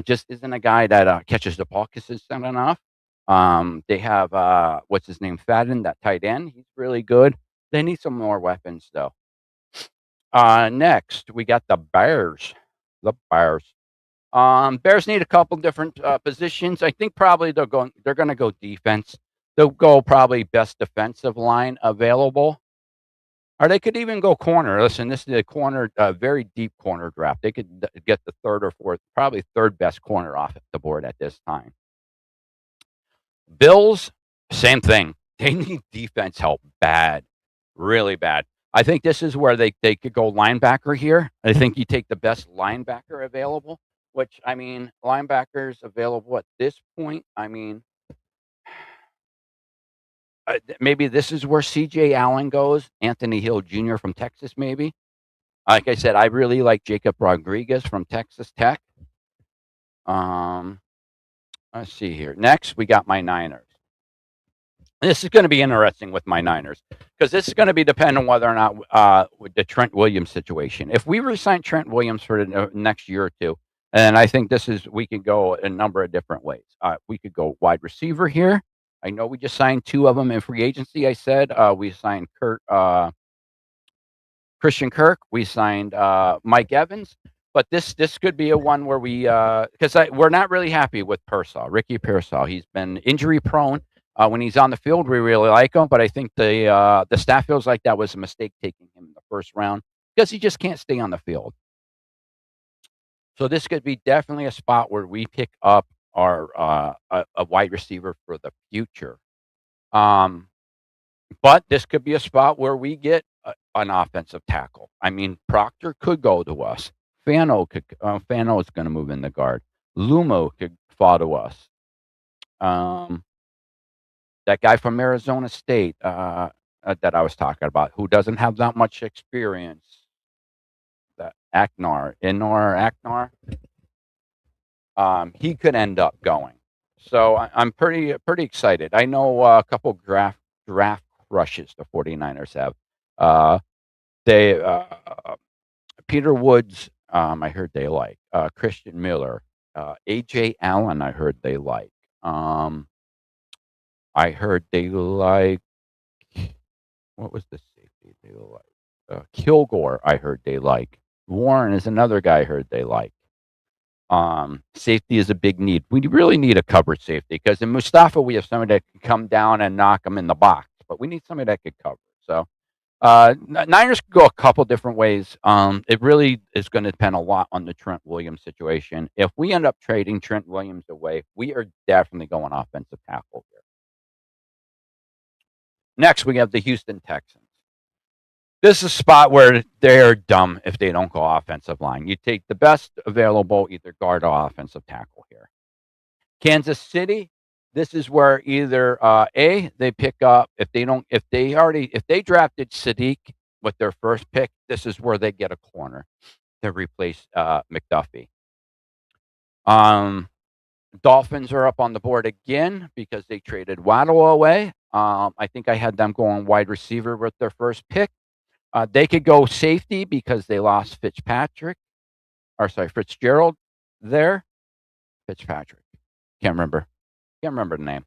B: just isn't a guy that catches the ball consistent enough. They have what's his name, Fadden, that tight end. He's really good. They need some more weapons though. Next, we got the Bears. The Bears. Bears need a couple different positions. I think probably they're going to go defense. They'll go probably best defensive line available. Or they could even go corner. Listen, this is a corner, very deep corner draft. They could get the third or fourth, probably third best corner off the board at this time. Bills, same thing. They need defense help bad, really bad. I think this is where they could go linebacker here. I think you take the best linebacker available, which, I mean, linebackers available at this point, I mean, maybe this is where C.J. Allen goes, Anthony Hill Jr. from Texas, maybe. Like I said, I really like Jacob Rodriguez from Texas Tech. Let's see here. Next, we got my Niners. This is going to be interesting with my Niners because this is going to be dependent on whether or not with the Trent Williams situation. If we resign Trent Williams for the next year or two, and I think we could go a number of different ways. We could go wide receiver here. I know we just signed two of them in free agency. I said we signed Christian Kirk. We signed Mike Evans. But this could be a one where we because we're not really happy with Pearsall, Ricky Pearsall. He's been injury prone. When he's on the field, we really like him, but I think the staff feels like that was a mistake taking him in the first round because he just can't stay on the field. So this could be definitely a spot where we pick up our a wide receiver for the future. But this could be a spot where we get an offensive tackle. I mean, Proctor could go to us. Fano is going to move in the guard. Lumo could fall to us. That guy from Arizona State that I was talking about, who doesn't have that much experience, that Aknar, he could end up going. So I'm pretty excited. I know a couple draft rushes the 49ers have. Peter Woods, I heard they like. Christian Miller, A.J. Allen, I heard they like. I heard they like. What was the safety they like? Kilgore, I heard they like. Warren is another guy I heard they like. Safety is a big need. We really need a coverage safety because in Mustafa we have somebody that can come down and knock him in the box, but we need somebody that could cover. So Niners could go a couple different ways. It really is going to depend a lot on the Trent Williams situation. If we end up trading Trent Williams away, we are definitely going offensive tackle here. Next, we have the Houston Texans. This is a spot where they're dumb if they don't go offensive line. You take the best available, either guard or offensive tackle here. Kansas City, this is where either they pick up if they drafted Sadiq with their first pick, this is where they get a corner to replace McDuffie. Dolphins are up on the board again because they traded Waddle away. I think I had them going wide receiver with their first pick. They could go safety because they lost Fitzgerald there. Fitzpatrick. Can't remember the name.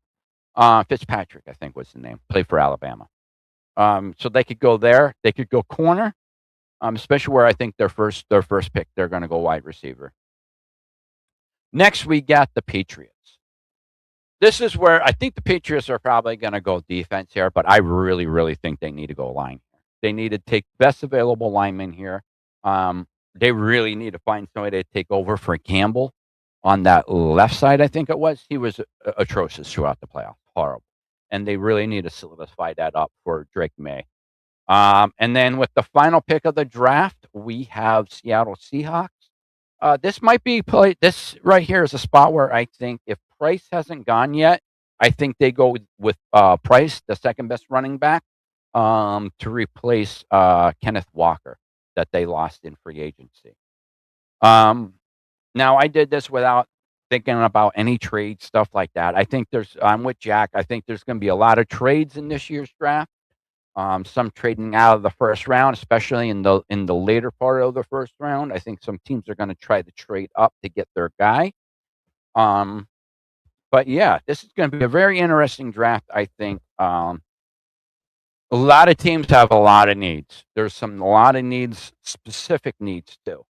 B: Fitzpatrick, I think was the name. Played for Alabama. So they could go there. They could go corner, especially where I think their first pick, they're going to go wide receiver. Next, we got the Patriots. This is where I think the Patriots are probably going to go defense here, but I really, really think they need to go line here. They need to take best available lineman here. They really need to find somebody to take over for Campbell on that left side, I think it was. He was atrocious throughout the playoffs. Horrible. And they really need to solidify that up for Drake May. And then with the final pick of the draft, we have Seattle Seahawks. This might be this right here is a spot where I think if Price hasn't gone yet, I think they go with Price, the second best running back, to replace Kenneth Walker that they lost in free agency. Now I did this without thinking about any trade stuff like that. I think I'm with Jack. I think there's going to be a lot of trades in this year's draft. Some trading out of the first round, especially in the later part of the first round. I think some teams are going to try to trade up to get their guy. But yeah, this is going to be a very interesting draft. I think a lot of teams have a lot of needs. There's a lot of needs, specific needs too.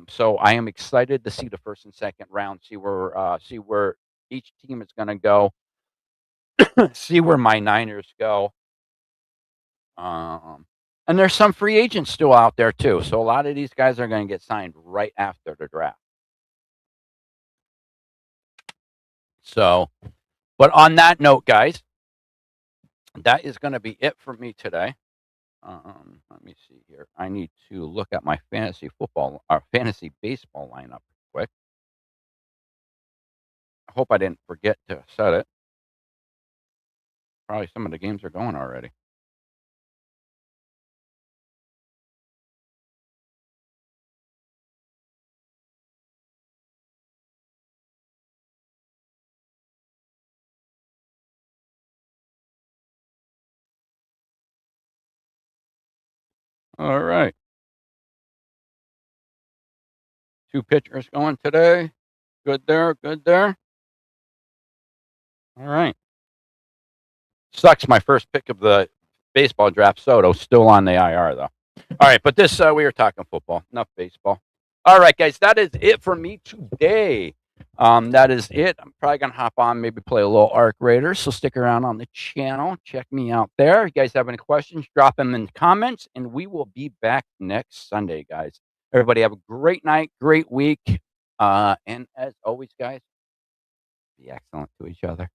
B: So I am excited to see the first and second round, see where each team is going to go, see where my Niners go. And there's some free agents still out there too. So a lot of these guys are going to get signed right after the draft. So, but on that note, guys, that is going to be it for me today. Let me see here. I need to look at my fantasy baseball lineup quick. I hope I didn't forget to set it. Probably some of the games are going already. All right. 2 pitchers going today. Good there. Good there. All right. Sucks. My first pick of the baseball draft, Soto, still on the IR though. All right, but this we were talking football, enough baseball. All right, guys, that is it for me today. That is it. I'm probably gonna hop on, maybe play a little Arc Raiders. So stick around on the channel. Check me out there. If you guys have any questions, drop them in the comments, and we will be back next Sunday, guys. Everybody have a great night, great week, and as always, guys, be excellent to each other.